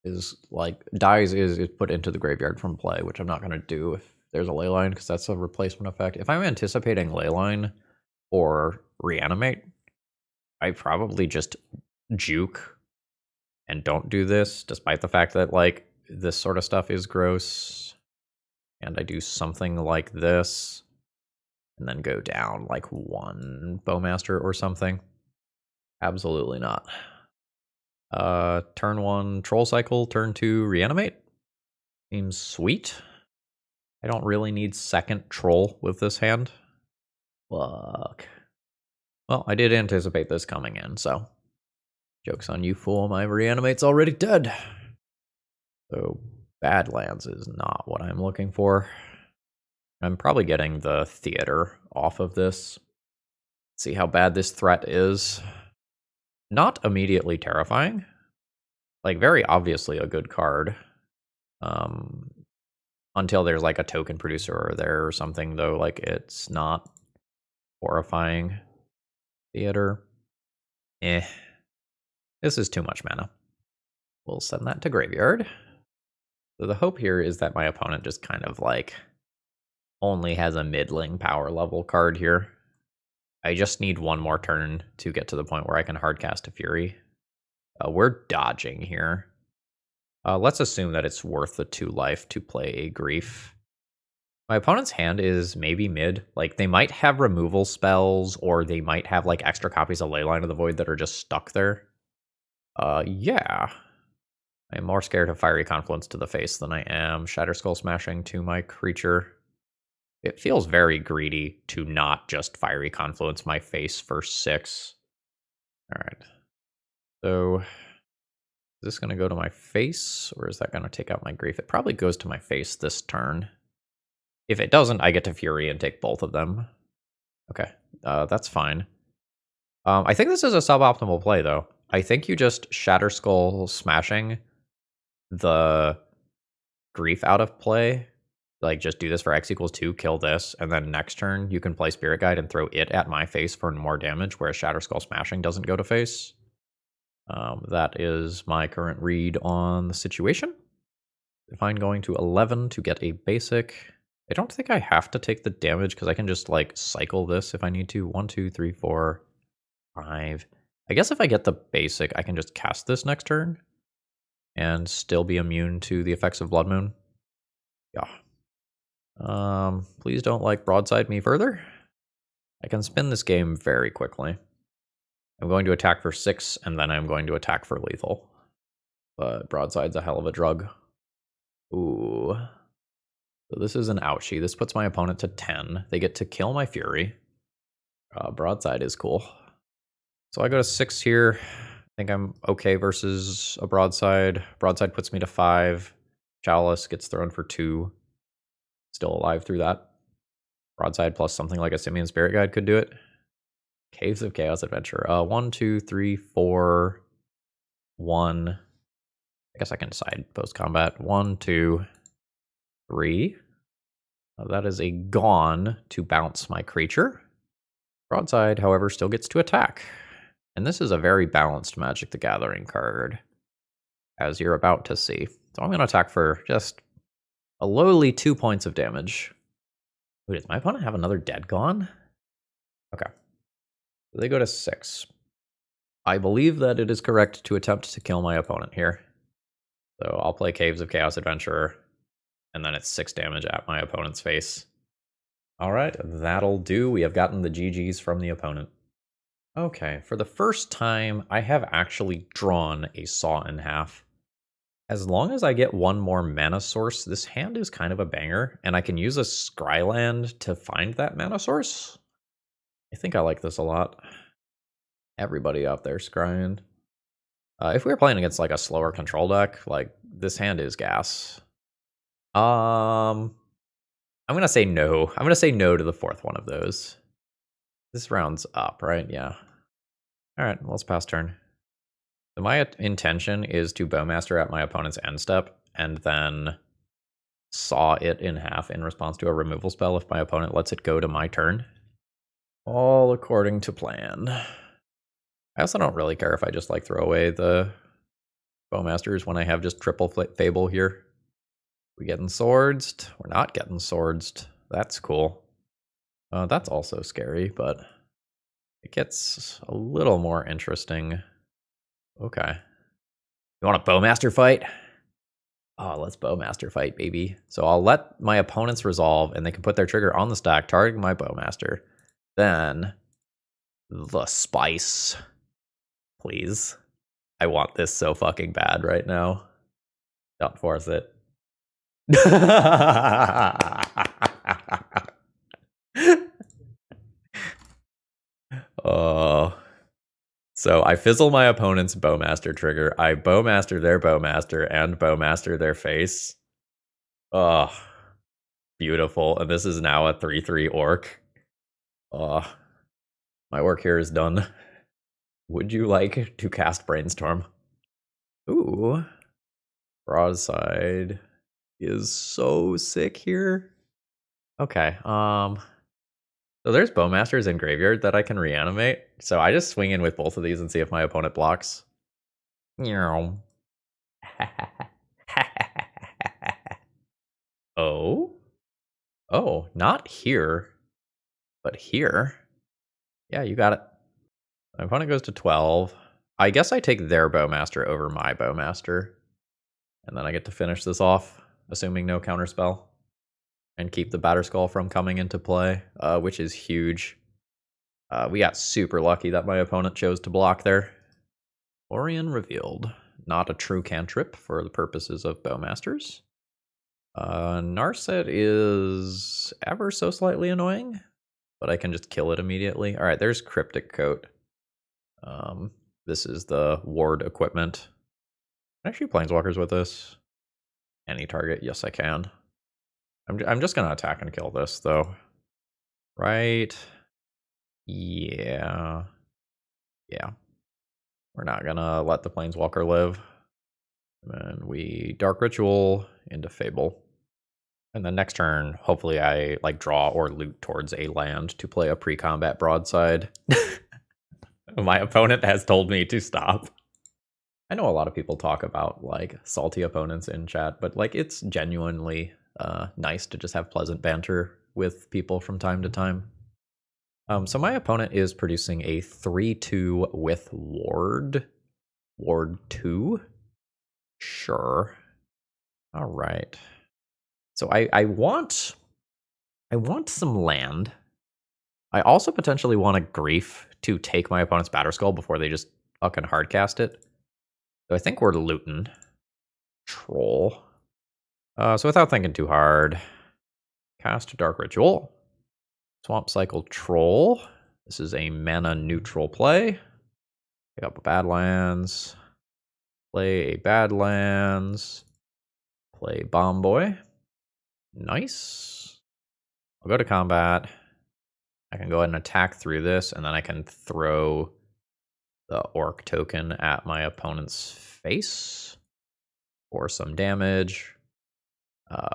is like dies is put into the graveyard from play, which I'm not going to do if there's a Leyline because that's a replacement effect. If I'm anticipating Leyline or Reanimate, I probably just juke and don't do this, despite the fact that like this sort of stuff is gross. And I do something like this and then go down like one Bowmaster or something. Absolutely not. Turn 1 Troll Cycle, turn 2 Reanimate. Seems sweet. I don't really need second Troll with this hand. Fuck. Well, I did anticipate this coming in, so joke's on you, fool. My Reanimate's already dead. So Badlands is not what I'm looking for. I'm probably getting the Theater off of this. See how bad this threat is. Not immediately terrifying. Like, very obviously a good card. Until there's like a token producer or there or something, though, like it's not horrifying. Theater. This is too much mana. We'll send that to graveyard. So the hope here is that my opponent just kind of like only has a middling power level card here. I just need one more turn to get to the point where I can hardcast a Fury. We're dodging here. Let's assume that it's worth the 2 life to play a Grief. My opponent's hand is maybe mid. Like, they might have removal spells, or they might have like extra copies of Leyline of the Void that are just stuck there. Yeah. I'm more scared of Fiery Confluence to the face than I am Shatter Skull Smashing to my creature. It feels very greedy to not just Fiery Confluence my face for 6. Alright. So, is this going to go to my face, or is that going to take out my Grief? It probably goes to my face this turn. If it doesn't, I get to Fury and take both of them. Okay, that's fine. I think this is a suboptimal play, though. I think you just Shatter Skull Smashing the Grief out of play. Like, just do this for X equals 2, kill this, and then next turn you can play Spirit Guide and throw it at my face for more damage, whereas Shatter Skull Smashing doesn't go to face. That is my current read on the situation. If I'm going to 11 to get a basic, I don't think I have to take the damage because I can just like cycle this if I need to. 1, 2, 3, 4, 5. I guess if I get the basic, I can just cast this next turn and still be immune to the effects of Blood Moon. Yeah. Please don't like broadside me further. I can spin this game very quickly. I'm going to attack for 6, and then I'm going to attack for lethal. But broadside's a hell of a drug. Ooh. So this is an ouchie. This puts my opponent to 10. They get to kill my Fury. Broadside is cool. So I go to 6 here. I think I'm okay versus a broadside. Broadside puts me to 5. Chalice gets thrown for 2. Still alive through that. Broadside plus something like a Simian Spirit Guide could do it. Caves of Chaos Adventure. 1, 2, 3, 4, 1. I guess I can decide post-combat. 1, 2, 3. That is a gone to bounce my creature. Broadside, however, still gets to attack. And this is a very balanced Magic the Gathering card, as you're about to see. So I'm going to attack for just a lowly 2 points of damage. Wait, does my opponent have another dead gone? Okay. So they go to 6. I believe that it is correct to attempt to kill my opponent here. So I'll play Caves of Chaos Adventurer, and then it's 6 damage at my opponent's face. All right, that'll do. We have gotten the GGs from the opponent. Okay, for the first time, I have actually drawn a Saw in Half. As long as I get one more mana source, this hand is kind of a banger, and I can use a Scryland to find that mana source. I think I like this a lot. Everybody out there scrying. If we were playing against like a slower control deck, like this hand is gas. I'm gonna say no. I'm gonna say no to the 4th one of those. This round's up, right? Yeah. All right, let's pass turn. So my intention is to Bowmaster at my opponent's end step and then saw it in half in response to a removal spell if my opponent lets it go to my turn. All according to plan. I also don't really care if I just like throw away the Bowmasters when I have just triple Fable here. We getting swords? We're not getting swords. That's cool. That's also scary, but it gets a little more interesting. Okay. You want a Bowmaster fight? Oh, let's Bowmaster fight, baby. So I'll let my opponents resolve, and they can put their trigger on the stack, targeting my Bowmaster. Then, the spice. Please. I want this so fucking bad right now. Don't force it. Oh. So I fizzle my opponent's Bowmaster trigger. I Bowmaster their Bowmaster and Bowmaster their face. Oh. Beautiful. And this is now a 3/3 orc. Oh. My work here is done. Would you like to cast Brainstorm? Ooh. Broadside is so sick here. Okay, so there's Bowmasters in Graveyard that I can reanimate. So I just swing in with both of these and see if my opponent blocks. Oh? Oh, not here, but here. Yeah, you got it. My opponent goes to 12. I guess I take their Bowmaster over my Bowmaster. And then I get to finish this off, assuming no counterspell. And keep the Batterskull from coming into play, which is huge. We got super lucky that my opponent chose to block there. Orion Revealed. Not a true cantrip for the purposes of Bowmasters. Narset is ever so slightly annoying, but I can just kill it immediately. All right, there's Cryptic Coat. This is the ward equipment. Can I actually Planeswalkers with this? Any target? Yes, I can. I'm just gonna attack and kill this though. Right? Yeah. Yeah. We're not gonna let the Planeswalker live. And we Dark Ritual into Fable. And then next turn, hopefully I like draw or loot towards a land to play a pre-combat broadside. My opponent has told me to stop. I know a lot of people talk about like salty opponents in chat, but like it's genuinely nice to just have pleasant banter with people from time to time. So my opponent is producing a 3/2 with Ward. Ward 2? Sure. All right. So I want some land. I also potentially want a Grief to take my opponent's Batterskull before they just fucking hardcast it. So I think we're looting. Troll. So without thinking too hard, cast Dark Ritual. Swamp Cycle Troll. This is a mana neutral play. Pick up a Badlands. Play a Badlands. Play Bomb Boy. Nice. I'll go to combat. I can go ahead and attack through this, and then I can throw the Orc token at my opponent's face for some damage,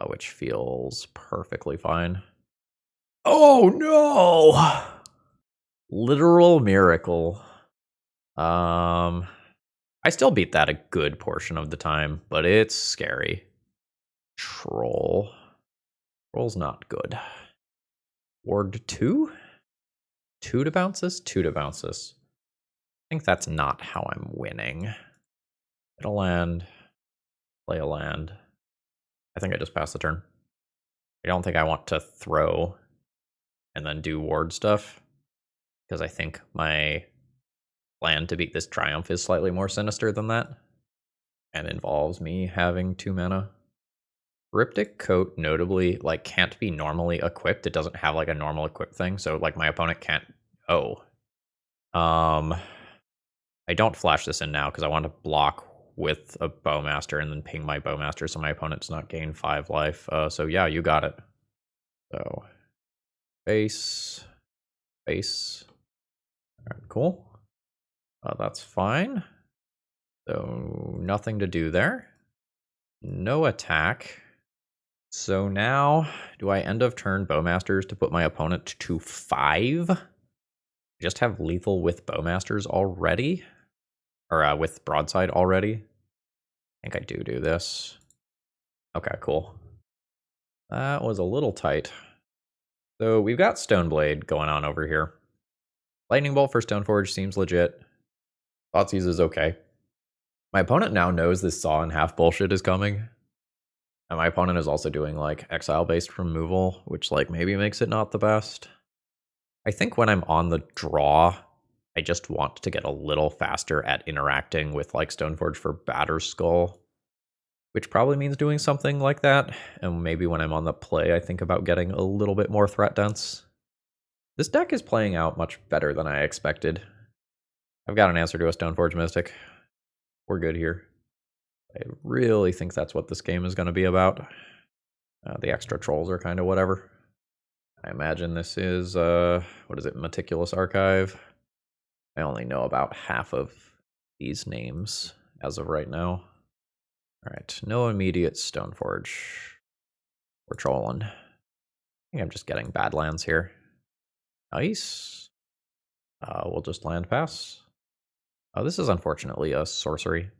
which feels perfectly fine. Oh no! Literal miracle. I still beat that a good portion of the time, but it's scary. Troll. Troll's not good. Ward 2? 2 to bounce this? 2 to bounce this. I think that's not how I'm winning. Hit a land. Play a land. I think I just passed the turn. I don't think I want to throw and then do ward stuff, because I think my plan to beat this Triumph is slightly more sinister than that, and involves me having 2 mana. Cryptic Coat notably can't be normally equipped. It doesn't have a normal equip thing, so my opponent can't. I don't flash this in now because I want to block with a Bowmaster and then ping my Bowmaster so my opponent's not gain 5 life. So yeah, you got it. So base. Alright, cool. That's fine. So nothing to do there. No attack. So now, do I end of turn Bowmasters to put my opponent to 5? Just have lethal with Bowmasters already? Or with Broadside already? I think I do this. Okay, cool. That was a little tight. So we've got Stoneblade going on over here. Lightning Bolt for Stoneforge seems legit. Thoughtseize is okay. My opponent now knows this Saw in Half bullshit is coming. And my opponent is also doing exile-based removal, which maybe makes it not the best. I think when I'm on the draw, I just want to get a little faster at interacting with Stoneforge for Batterskull, which probably means doing something like that. And maybe when I'm on the play, I think about getting a little bit more threat dense. This deck is playing out much better than I expected. I've got an answer to a Stoneforge Mystic. We're good here. I really think that's what this game is going to be about. The extra trolls are kind of whatever. I imagine this is, what is it, Meticulous Archive? I only know about half of these names as of right now. Alright, no immediate Stoneforge. We're trolling. I think I'm just getting Badlands here. Nice. We'll just land pass. Oh, this is unfortunately a sorcery.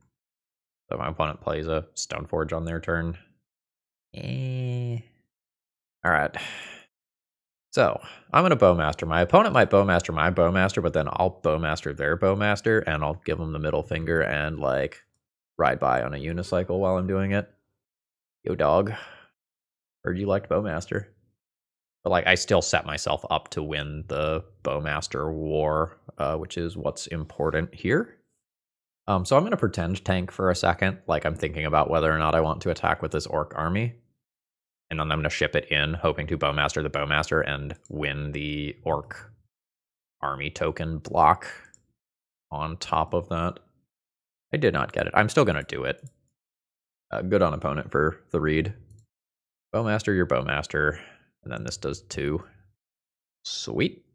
So my opponent plays a Stoneforge on their turn. Alright. So, I'm going to Bowmaster. My opponent might Bowmaster my Bowmaster, but then I'll Bowmaster their Bowmaster, and I'll give them the middle finger and, ride by on a unicycle while I'm doing it. Yo, dog. Heard you liked Bowmaster. But, I still set myself up to win the Bowmaster war, which is what's important here. So I'm going to pretend tank for a second, I'm thinking about whether or not I want to attack with this Orc army. And then I'm going to ship it in, hoping to Bowmaster the Bowmaster and win the Orc army token block on top of that. I did not get it. I'm still going to do it. Good on opponent for the read. Bowmaster your Bowmaster. And then this does 2. Sweet.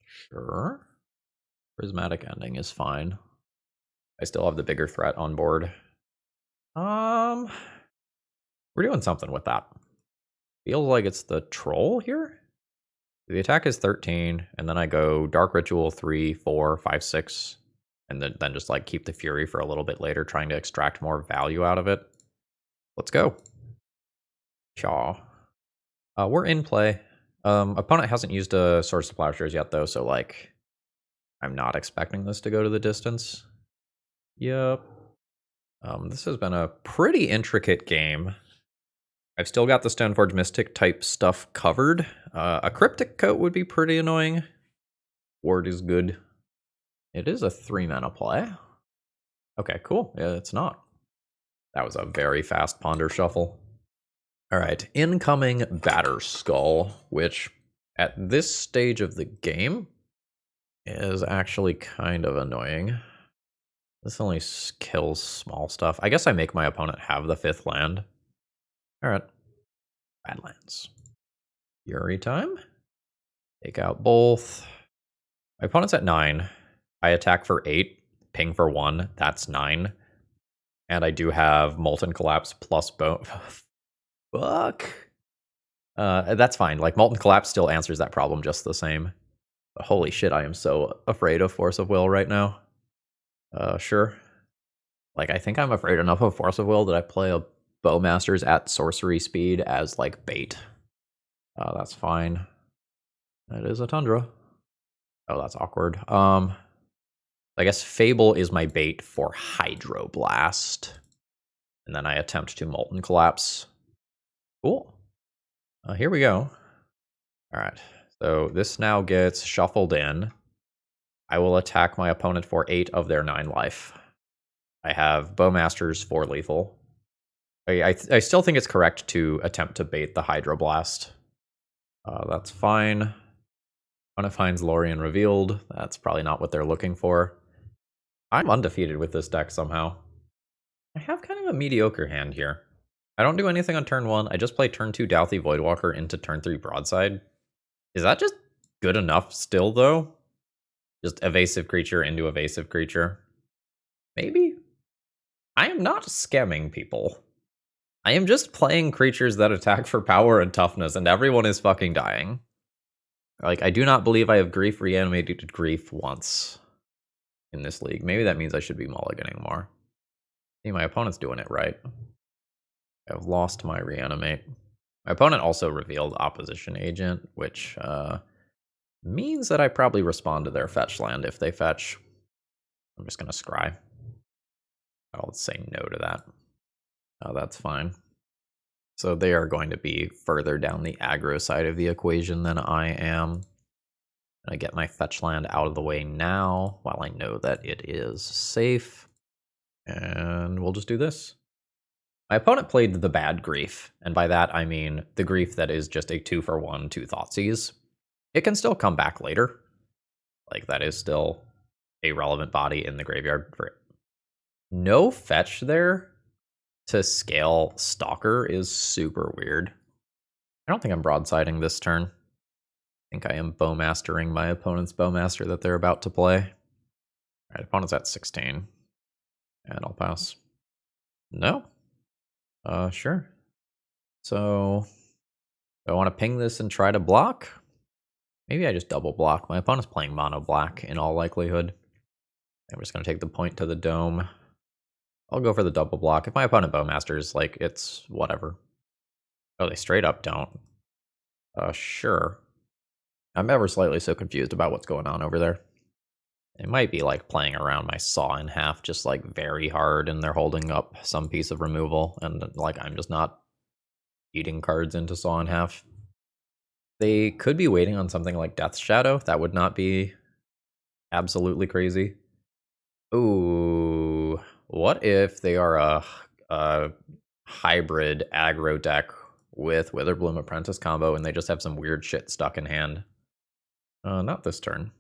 Sure. Prismatic Ending is fine. I still have the bigger threat on board. We're doing something with that. Feels like it's the troll here. The attack is 13, and then I go Dark Ritual 3, 4, 5, 6, and then just keep the Fury for a little bit later, trying to extract more value out of it. Let's go. Chaw. We're in play. Opponent hasn't used a Source of Plowshares yet, though, so, like, I'm not expecting this to go to the distance. Yep. This has been a pretty intricate game. I've still got the Stoneforge Mystic type stuff covered. A Cryptic Coat would be pretty annoying. Ward is good. It is a 3-mana play. Okay, cool. Yeah, it's not. That was a very fast Ponder Shuffle. All right, incoming Batterskull, which at this stage of the game is actually kind of annoying. This only kills small stuff. I guess I make my opponent have the 5th land. All right, Badlands. Fury time. Take out both. My opponent's at 9. I attack for 8, ping for 1. That's 9. And I do have Molten Collapse plus bone. Fuck. That's fine. Like, Molten Collapse still answers that problem just the same. But holy shit, I am so afraid of Force of Will right now. Sure. Like, I think I'm afraid enough of Force of Will that I play a Bowmasters at sorcery speed as, like, bait. That's fine. That is a Tundra. Oh, that's awkward. I guess Fable is my bait for Hydroblast. And then I attempt to Molten Collapse. Cool. Here we go. All right. So this now gets shuffled in. I will attack my opponent for 8 of their 9 life. I have Bowmasters for lethal. I still think it's correct to attempt to bait the Hydroblast. That's fine. When it finds Lorien revealed, that's probably not what they're looking for. I'm undefeated with this deck somehow. I have kind of a mediocre hand here. I don't do anything on turn 1. I just play turn 2 Douthie Voidwalker into turn 3 Broadside. Is that just good enough still, though? Just evasive creature into evasive creature. Maybe? I am not scamming people. I am just playing creatures that attack for power and toughness, and everyone is fucking dying. Like, I do not believe I have Grief Reanimated Grief once in this league. Maybe that means I should be mulliganing more. See, my opponent's doing it right. I've lost my Reanimate. My opponent also revealed Opposition Agent, which means that I probably respond to their fetch land if they fetch. I'm just going to scry. I'll say no to that. Oh, that's fine. So they are going to be further down the aggro side of the equation than I am. I get my fetch land out of the way now while I know that it is safe. And we'll just do this. My opponent played the bad Grief, and by that I mean the Grief that is just a 2-for-1, 2 Thoughtseize. It can still come back later. Like, that is still a relevant body in the graveyard for it. No fetch there to scale Stalker is super weird. I don't think I'm broadsiding this turn. I think I am Bowmastering my opponent's Bowmaster that they're about to play. Alright, opponent's at 16. And I'll pass. No? Sure. So, do I want to ping this and try to block? Maybe I just double block. My opponent's playing mono black in all likelihood. I'm just going to take the point to the dome. I'll go for the double block. If my opponent Bowmasters, like, it's whatever. Oh, they straight up don't. Sure. I'm ever slightly so confused about what's going on over there. It might be like playing around my Saw in half just like very hard, and they're holding up some piece of removal, and like I'm just not eating cards into Saw in half. They could be waiting on something like Death Shadow. That would not be absolutely crazy. Ooh, what if they are a hybrid aggro deck with Witherbloom Apprentice combo, and they just have some weird shit stuck in hand? Not this turn.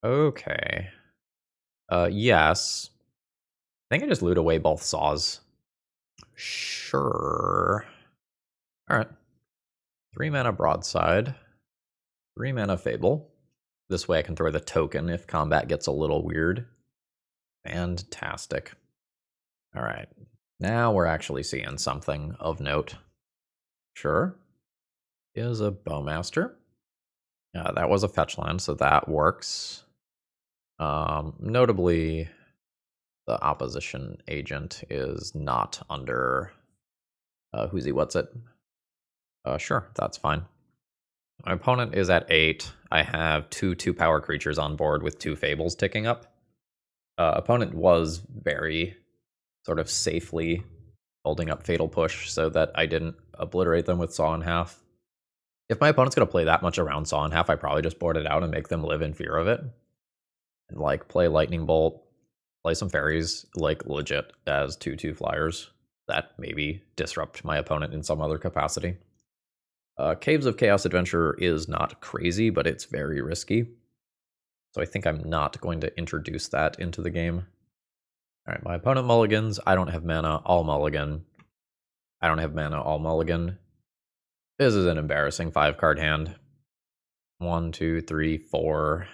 Okay. Yes. I think I just loot away both Saws. Sure. Alright. 3 mana Broadside. 3 mana Fable. This way I can throw the token if combat gets a little weird. Fantastic. Alright. Now we're actually seeing something of note. Sure. Is a Bowmaster. That was a fetch land, so that works. Notably, the opposition agent is not under who's he what's it. Sure, that's fine. My opponent is at 8. I have two power creatures on board with 2 Fables ticking up. Opponent was very sort of safely holding up Fatal Push so that I didn't obliterate them with Saw in Half. If my opponent's going to play that much around Saw in Half, I probably just board it out and make them live in fear of it. And like play Lightning Bolt, play some fairies, like legit as 2/2 flyers that maybe disrupt my opponent in some other capacity. Caves of Chaos Adventure is not crazy, but it's very risky. So I think I'm not going to introduce that into the game. Alright, my opponent mulligans. I don't have mana, I'll mulligan. I don't have mana, I'll mulligan. This is an embarrassing 5-card hand. 1, 2, 3, 4.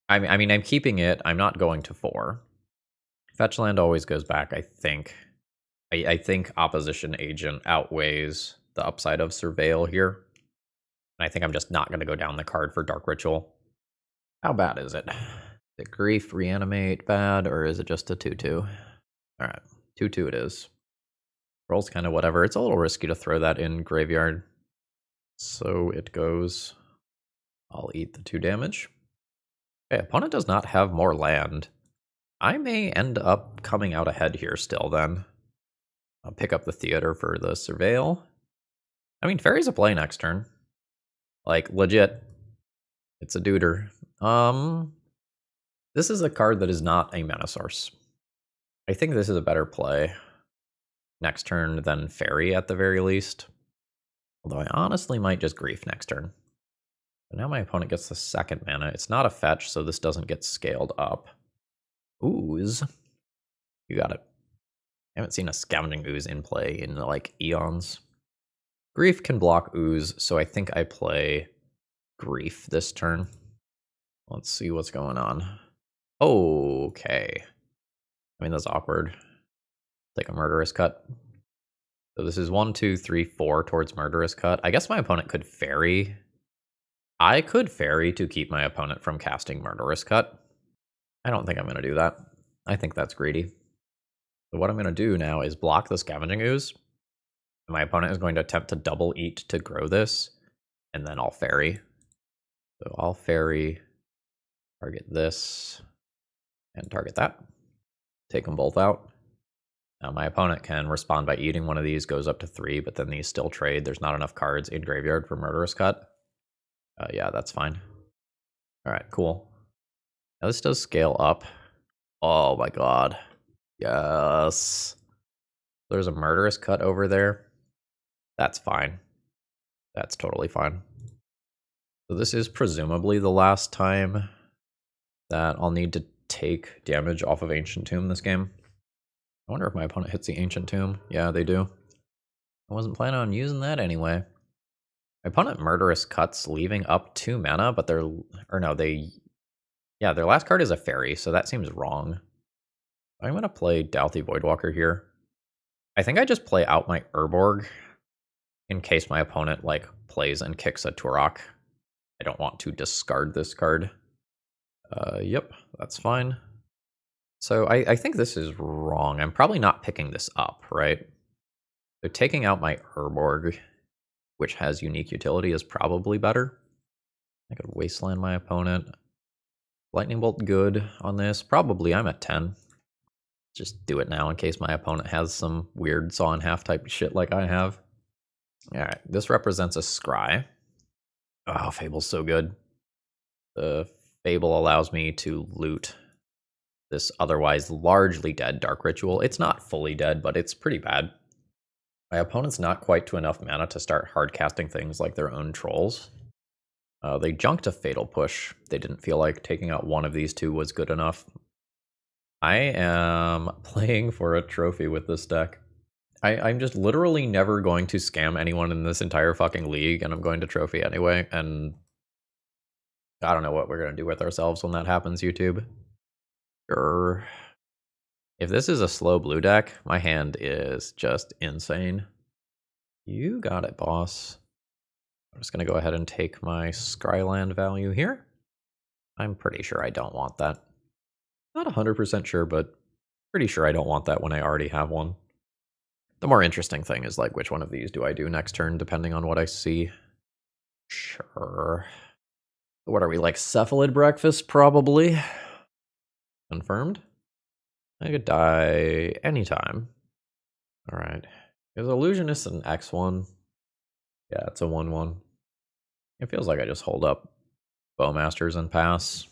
I mean, I'm keeping it. I'm not going to 4. Fetch land always goes back, I think. I think Opposition Agent outweighs the upside of Surveil here. And I think I'm just not going to go down the card for Dark Ritual. How bad is it? Is it Grief, Reanimate bad, or is it just a 2/2? Alright, 2/2 it is. Roll's kind of whatever. It's a little risky to throw that in graveyard. So it goes. I'll eat the 2 damage. Okay, opponent does not have more land. I may end up coming out ahead here still then. I'll pick up the Theater for the Surveil. I mean, Fairy's a play next turn. Like, legit. It's a duder. This is a card that is not a mana source. I think this is a better play next turn than Fairy at the very least. Although I honestly might just Grief next turn. But now my opponent gets the 2nd mana. It's not a fetch, so this doesn't get scaled up. Ooze. You got it. I haven't seen a Scavenging Ooze in play in like eons. Grief can block Ooze, so I think I play Grief this turn. Let's see what's going on. Okay. I mean, that's awkward. Take a Murderous Cut. So this is 1, 2, 3, 4 towards Murderous Cut. I guess my opponent could Fairy. I could Fairy to keep my opponent from casting Murderous Cut. I don't think I'm going to do that. I think that's greedy. So what I'm going to do now is block the Scavenging Ooze. My opponent is going to attempt to double eat to grow this, and then I'll Fairy. So I'll Fairy, target this, and target that. Take them both out. Now my opponent can respond by eating one of these, goes up to 3, but then these still trade. There's not enough cards in graveyard for Murderous Cut. Yeah, that's fine. Alright, cool. Now this does scale up. Oh my god. Yes. There's a Murderous Cut over there. That's fine. That's totally fine. So this is presumably the last time that I'll need to take damage off of Ancient Tomb this game. I wonder if my opponent hits the Ancient Tomb. Yeah, they do. I wasn't planning on using that anyway. My opponent Murderous Cuts, leaving up 2 mana, but their last card is a Fairy, so that seems wrong. I'm going to play Douthie Voidwalker here. I think I just play out my Urborg in case my opponent like plays and kicks a Turok. I don't want to discard this card. Yep, that's fine. So I think this is wrong. I'm probably not picking this up, right? So taking out my Urborg, which has unique utility, is probably better. I could Wasteland my opponent. Lightning Bolt good on this. Probably I'm at 10. Just do it now in case my opponent has some weird Saw in Half type shit like I have. Alright, this represents a Scry. Oh, Fable's so good. The Fable allows me to loot this otherwise largely dead Dark Ritual. It's not fully dead, but it's pretty bad. My opponent's not quite to enough mana to start hard casting things like their own trolls. They junked a Fatal Push. They didn't feel like taking out one of these 2 was good enough. I am playing for a trophy with this deck. I'm just literally never going to scam anyone in this entire fucking league, and I'm going to trophy anyway, and I don't know what we're going to do with ourselves when that happens, YouTube. Sure. If this is a slow blue deck, my hand is just insane. You got it, boss. I'm just going to go ahead and take my Scryland value here. I'm pretty sure I don't want that. Not 100% sure, but pretty sure I don't want that when I already have one. The more interesting thing is, like, which one of these do I do next turn, depending on what I see. Sure. What are we, like, cephalid breakfast, probably? Confirmed? I could die anytime. Alright. Is Illusionist an X1? Yeah, it's a 1-1. It feels like I just hold up Bowmasters and pass.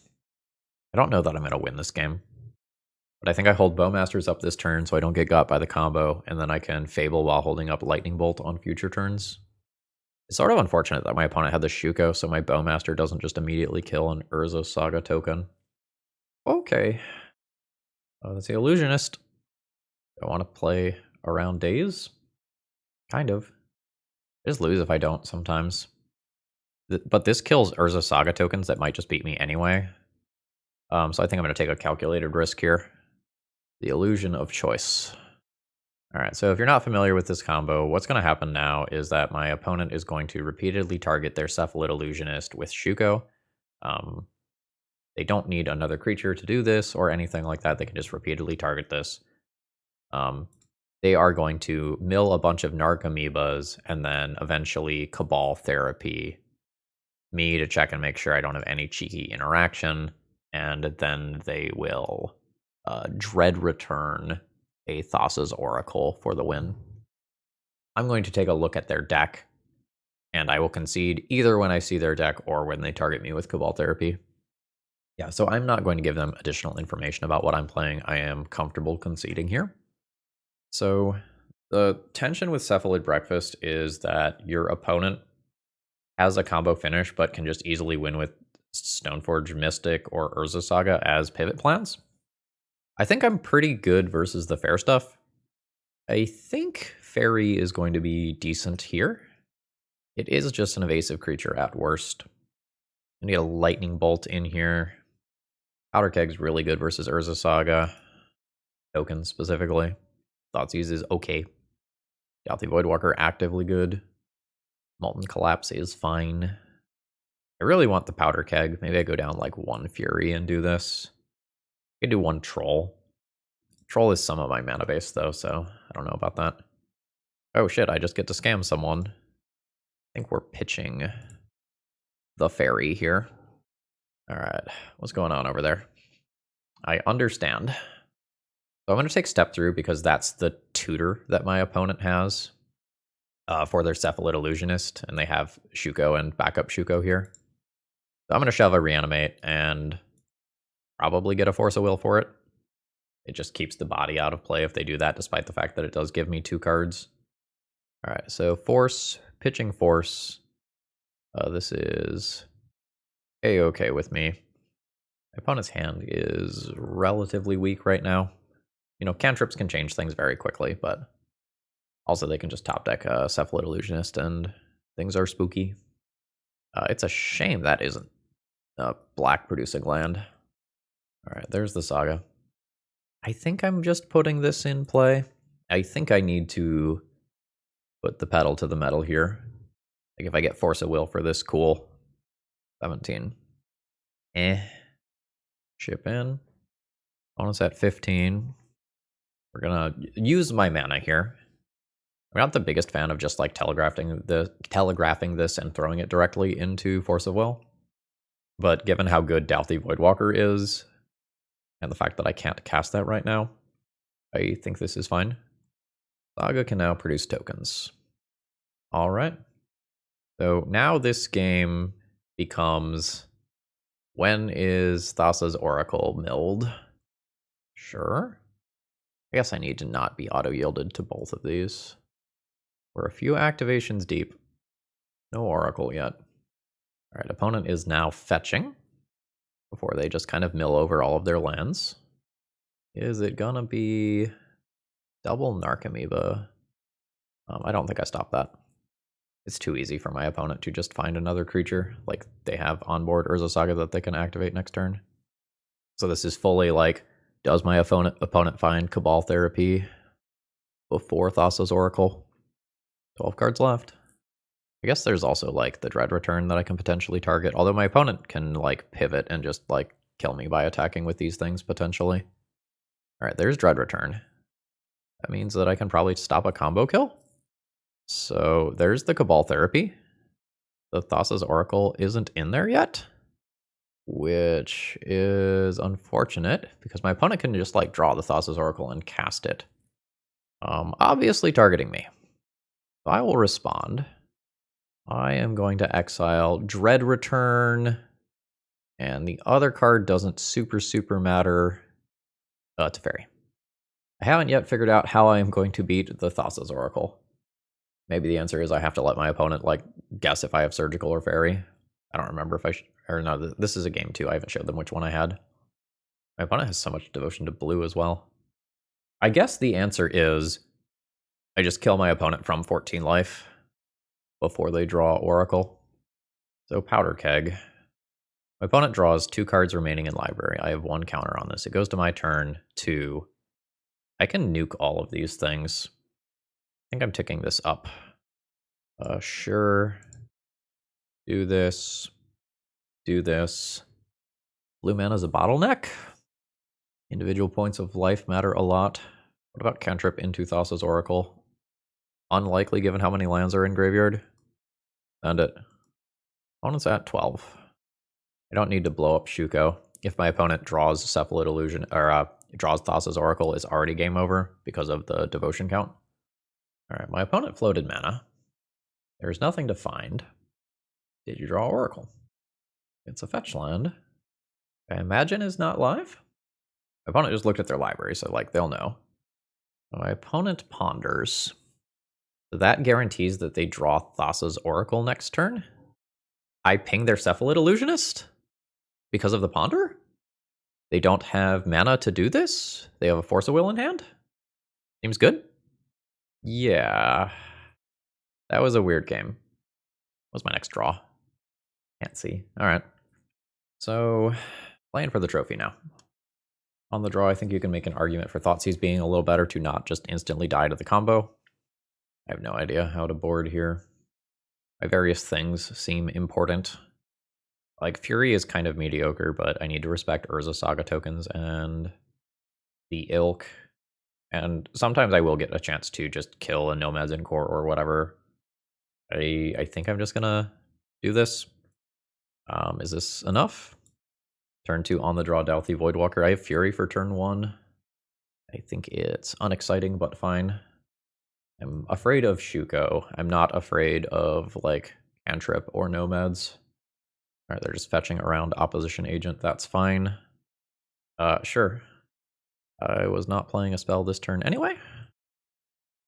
I don't know that I'm going to win this game. But I think I hold Bowmasters up this turn so I don't get got by the combo, and then I can Fable while holding up Lightning Bolt on future turns. It's sort of unfortunate that my opponent had the Shuko, so my Bowmaster doesn't just immediately kill an Urza Saga token. Okay. Oh, that's the Illusionist. Do I want to play around days? Kind of. I just lose if I don't sometimes. But this kills Urza Saga tokens that might just beat me anyway. So I think I'm going to take a calculated risk here. The illusion of choice. Alright, so if you're not familiar with this combo, what's going to happen now is that my opponent is going to repeatedly target their Cephalid Illusionist with Shuko. They don't need another creature to do this or anything like that. They can just repeatedly target this. They are going to mill a bunch of Narc Amoebas and then eventually Cabal Therapy me to check and make sure I don't have any cheeky interaction. And then they will Dread Return a Thassa's Oracle for the win. I'm going to take a look at their deck, and I will concede either when I see their deck or when they target me with Cabal Therapy. Yeah, so I'm not going to give them additional information about what I'm playing. I am comfortable conceding here. So the tension with Cephalid Breakfast is that your opponent has a combo finish, but can just easily win with Stoneforge Mystic or Urza Saga as pivot plans. I think I'm pretty good versus the fair stuff. I think Fairy is going to be decent here. It is just an evasive creature at worst. I need a Lightning Bolt in here. Powder Keg's really good versus Urza Saga. Token specifically. Thoughtseize is okay. Gouty Voidwalker actively good. Molten Collapse is fine. I really want the Powder Keg. Maybe I go down like 1 Fury and do this. I could do 1 Troll. Troll is some of my mana base though, so I don't know about that. Oh shit, I just get to scam someone. I think we're pitching the Fairy here. Alright, what's going on over there? I understand. So I'm going to take Step Through because that's the tutor that my opponent has for their Cephalid Illusionist, and they have Shuko and backup Shuko here. So I'm going to shove a Reanimate and probably get a Force of Will for it. It just keeps the body out of play if they do that, despite the fact that it does give me 2 cards. Alright, so Force, pitching Force. This is A-okay with me. My opponent's hand is relatively weak right now. You know, cantrips can change things very quickly, but also they can just top deck a Cephalid Illusionist and things are spooky. It's a shame that isn't a black producing land. Alright, there's the Saga. I think I'm just putting this in play. I think I need to put the pedal to the metal here. Like if I get Force of Will for this, cool. 17. Ship in. Bonus at 15. We're gonna use my mana here. I'm not the biggest fan of just like telegraphing this and throwing it directly into Force of Will. But given how good Dauthi Voidwalker is, and the fact that I can't cast that right now, I think this is fine. Saga can now produce tokens. Alright. So now this game becomes, when is Thassa's Oracle milled? Sure. I guess I need to not be auto-yielded to both of these. We're a few activations deep. No Oracle yet. Alright, opponent is now fetching before they just kind of mill over all of their lands. Is it gonna be double Narcomoeba? I don't think I stopped that. It's too easy for my opponent to just find another creature. Like, they have onboard Urza Saga that they can activate next turn. So this is fully like, does my opponent find Cabal Therapy before Thassa's Oracle? 12 cards left. I guess there's also like the Dread Return that I can potentially target, although my opponent can like pivot and just like kill me by attacking with these things potentially. Alright, there's Dread Return. That means that I can probably stop a combo kill. So there's the Cabal Therapy. The Thassa's Oracle isn't in there yet, which is unfortunate because my opponent can just like draw the Thassa's Oracle and cast it. Obviously targeting me. So I will respond. I am going to exile Dread Return, and the other card doesn't super matter. It's a fairy. I haven't yet figured out how I am going to beat the Thassa's Oracle. Maybe the answer is I have to let my opponent like guess if I have Surgical or Fairy. I don't remember if I or no, this is a game too. I haven't showed them which one I had. My opponent has so much devotion to blue as well. I guess the answer is I just kill my opponent from 14 life before they draw Oracle. So Powder Keg. My opponent draws 2 cards remaining in library. I have 1 counter on this. It goes to my turn to... I can nuke all of these things. I think I'm ticking this up. Sure. Do this. Do this. Blue mana's a bottleneck. Individual points of life matter a lot. What about cantrip into Thassa's Oracle? Unlikely given how many lands are in graveyard. Send it. Opponent's at 12. I don't need to blow up Shuko. If my opponent draws Cephalid Illusion, or draws Thassa's Oracle, is already game over because of the devotion count. Alright, my opponent floated mana. There's nothing to find. Did you draw Oracle? It's a fetch land. I imagine is not live. My opponent just looked at their library, so like they'll know. My opponent ponders. So that guarantees that they draw Thassa's Oracle next turn. I ping their Cephalid Illusionist because of the ponder? They don't have mana to do this? They have a Force of Will in hand? Seems good? Yeah. That was a weird game. What's my next draw? Can't see. Alright. So, playing for the trophy now. On the draw, I think you can make an argument for Thoughtseize being a little better to not just instantly die to the combo. I have no idea how to board here. My various things seem important. Like, Fury is kind of mediocre, but I need to respect Urza Saga tokens and the Ilk. And sometimes I will get a chance to just kill a Nomad's Encore or whatever. I think I'm just gonna do this. Is this enough? Turn 2 on the draw, Dalthy Voidwalker. I have Fury for turn 1. I think it's unexciting, but fine. I'm afraid of Shuko. I'm not afraid of, like, Cantrip or Nomads. Alright, they're just fetching around Opposition Agent. That's fine. Sure. I was not playing a spell this turn anyway.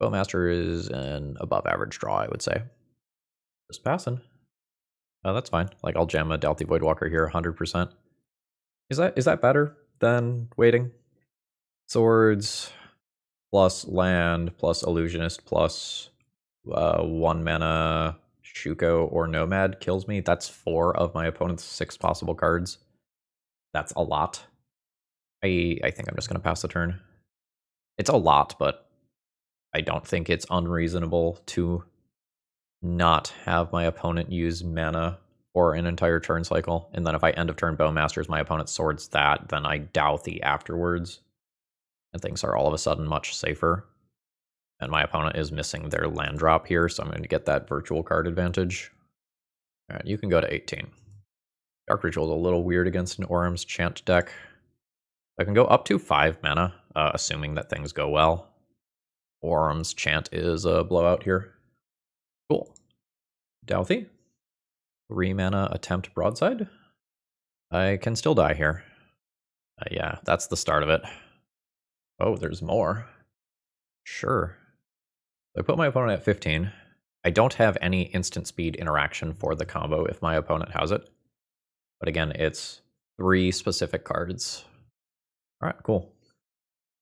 Bowmaster is an above average draw, I would say. Just passing. That's fine. Like, I'll jam a Dalthy Voidwalker here 100%. Is that better than waiting? Swords plus land plus Illusionist plus 1 mana Shuko or Nomad kills me. That's 4 of my opponent's 6 possible cards. That's a lot. I think I'm just going to pass the turn. It's a lot, but I don't think it's unreasonable to not have my opponent use mana for an entire turn cycle. And then if I end of turn Bowmasters, my opponent swords that, then I Dalthy afterwards. And things are all of a sudden much safer. And my opponent is missing their land drop here, so I'm going to get that virtual card advantage. Alright, you can go to 18. Dark Ritual is a little weird against an Orim's Chant deck. I can go up to 5 mana, assuming that things go well. Orim's Chant is a blowout here. Cool. Dalthy. 3 mana attempt Broadside. I can still die here. Yeah, that's the start of it. Oh, there's more. Sure. I put my opponent at 15. I don't have any instant speed interaction for the combo if my opponent has it. But again, it's 3 specific cards. Alright, cool.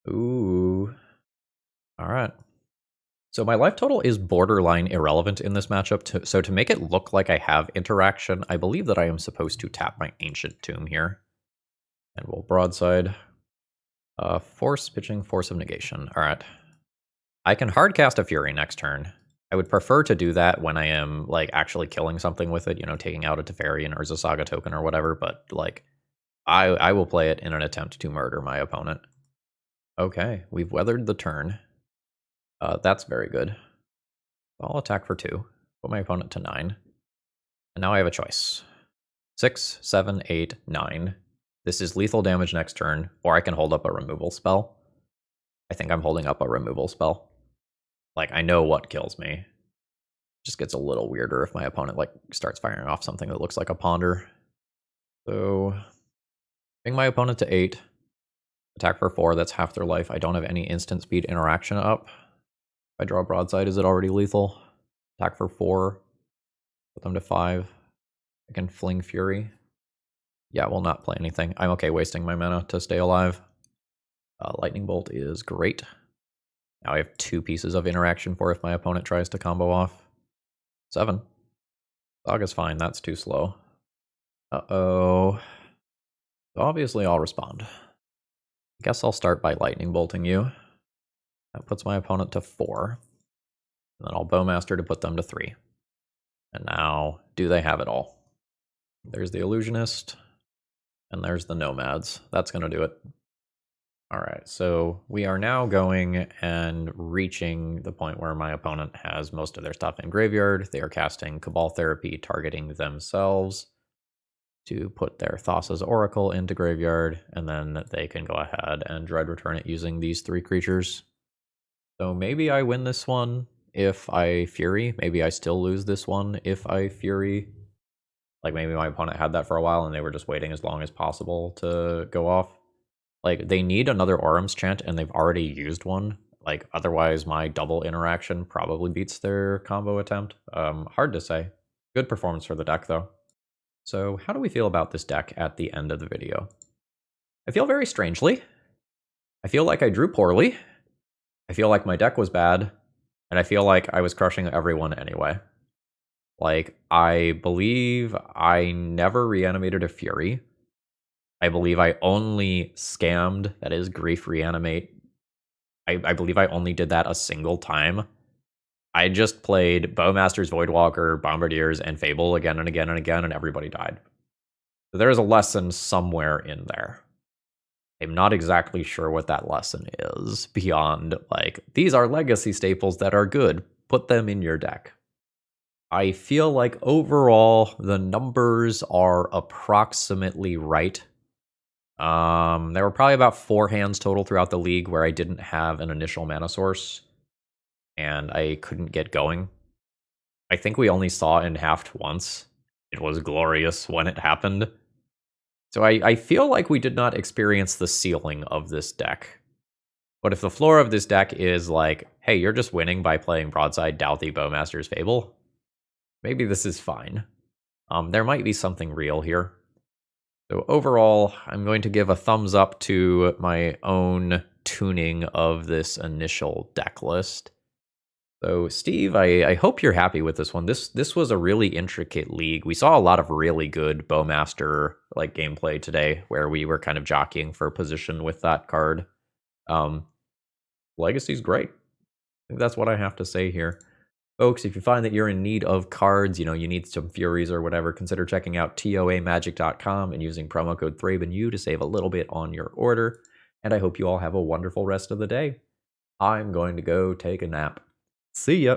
Ooh. Alright. So my life total is borderline irrelevant in this matchup, so to make it look like I have interaction, I believe that I am supposed to tap my Ancient Tomb here. And we'll Broadside. Force Pitching, Force of Negation. Alright. I can hardcast a Fury next turn. I would prefer to do that when I am, like, actually killing something with it, you know, taking out a Teferi and Urza Saga token or whatever, but, like, I will play it in an attempt to murder my opponent. Okay, we've weathered the turn. That's very good. I'll attack for 2. Put my opponent to 9. And now I have a choice. 6, 7, 8, 9. This is lethal damage next turn, or I can hold up a removal spell. I think I'm holding up a removal spell. Like, I know what kills me. It just gets a little weirder if my opponent, like, starts firing off something that looks like a ponder. So, bring my opponent to 8. Attack for 4, that's half their life. I don't have any instant speed interaction up. If I draw Broadside, is it already lethal? Attack for 4. Put them to 5. I can Fling Fury. Yeah, we'll not play anything. I'm okay wasting my mana to stay alive. Lightning Bolt is great. Now I have 2 pieces of interaction for if my opponent tries to combo off. 7. Saga's fine, that's too slow. Uh-oh. Obviously I'll respond. I guess I'll start by Lightning Bolting you. That puts my opponent to 4. And then I'll Bowmaster to put them to 3. And now, do they have it all? There's the Illusionist. And there's the Nomads. That's going to do it. Alright, so we are now going and reaching the point where my opponent has most of their stuff in graveyard. They are casting Cabal Therapy, targeting themselves to put their Thassa's Oracle into graveyard, and then they can go ahead and Dread Return it using these 3 creatures. So maybe I win this one if I Fury. Maybe I still lose this one if I Fury. Like, maybe my opponent had that for a while and they were just waiting as long as possible to go off. Like, they need another Auram's Chant, and they've already used one. Like, otherwise my double interaction probably beats their combo attempt. Hard to say. Good performance for the deck, though. So, how do we feel about this deck at the end of the video? I feel very strangely. I feel like I drew poorly. I feel like my deck was bad. And I feel like I was crushing everyone anyway. Like, I believe I never reanimated a Fury. I believe I only scammed, that is, Grief Reanimate. I believe I only did that a single time. I just played Bowmasters, Voidwalker, Bombardiers, and Fable again and again and again, and everybody died. So there is a lesson somewhere in there. I'm not exactly sure what that lesson is, beyond, like, these are legacy staples that are good. Put them in your deck. I feel like overall, the numbers are approximately right. There were probably about 4 hands total throughout the league where I didn't have an initial mana source, and I couldn't get going. I think we only saw in halved once. It was glorious when it happened. So I feel like we did not experience the ceiling of this deck. But if the floor of this deck is like, hey, you're just winning by playing Broadside, Douthie, Bowmasters, Fable, maybe this is fine. There might be something real here. So overall, I'm going to give a thumbs up to my own tuning of this initial deck list. So Steve, I hope you're happy with this one. This was a really intricate league. We saw a lot of really good Bowmaster like gameplay today, where we were kind of jockeying for position with that card. Legacy's great. I think that's what I have to say here. Folks, if you find that you're in need of cards, you need some Furies or whatever, consider checking out toamagic.com and using promo code ThrabenU to save a little bit on your order. And I hope you all have a wonderful rest of the day. I'm going to go take a nap. See ya!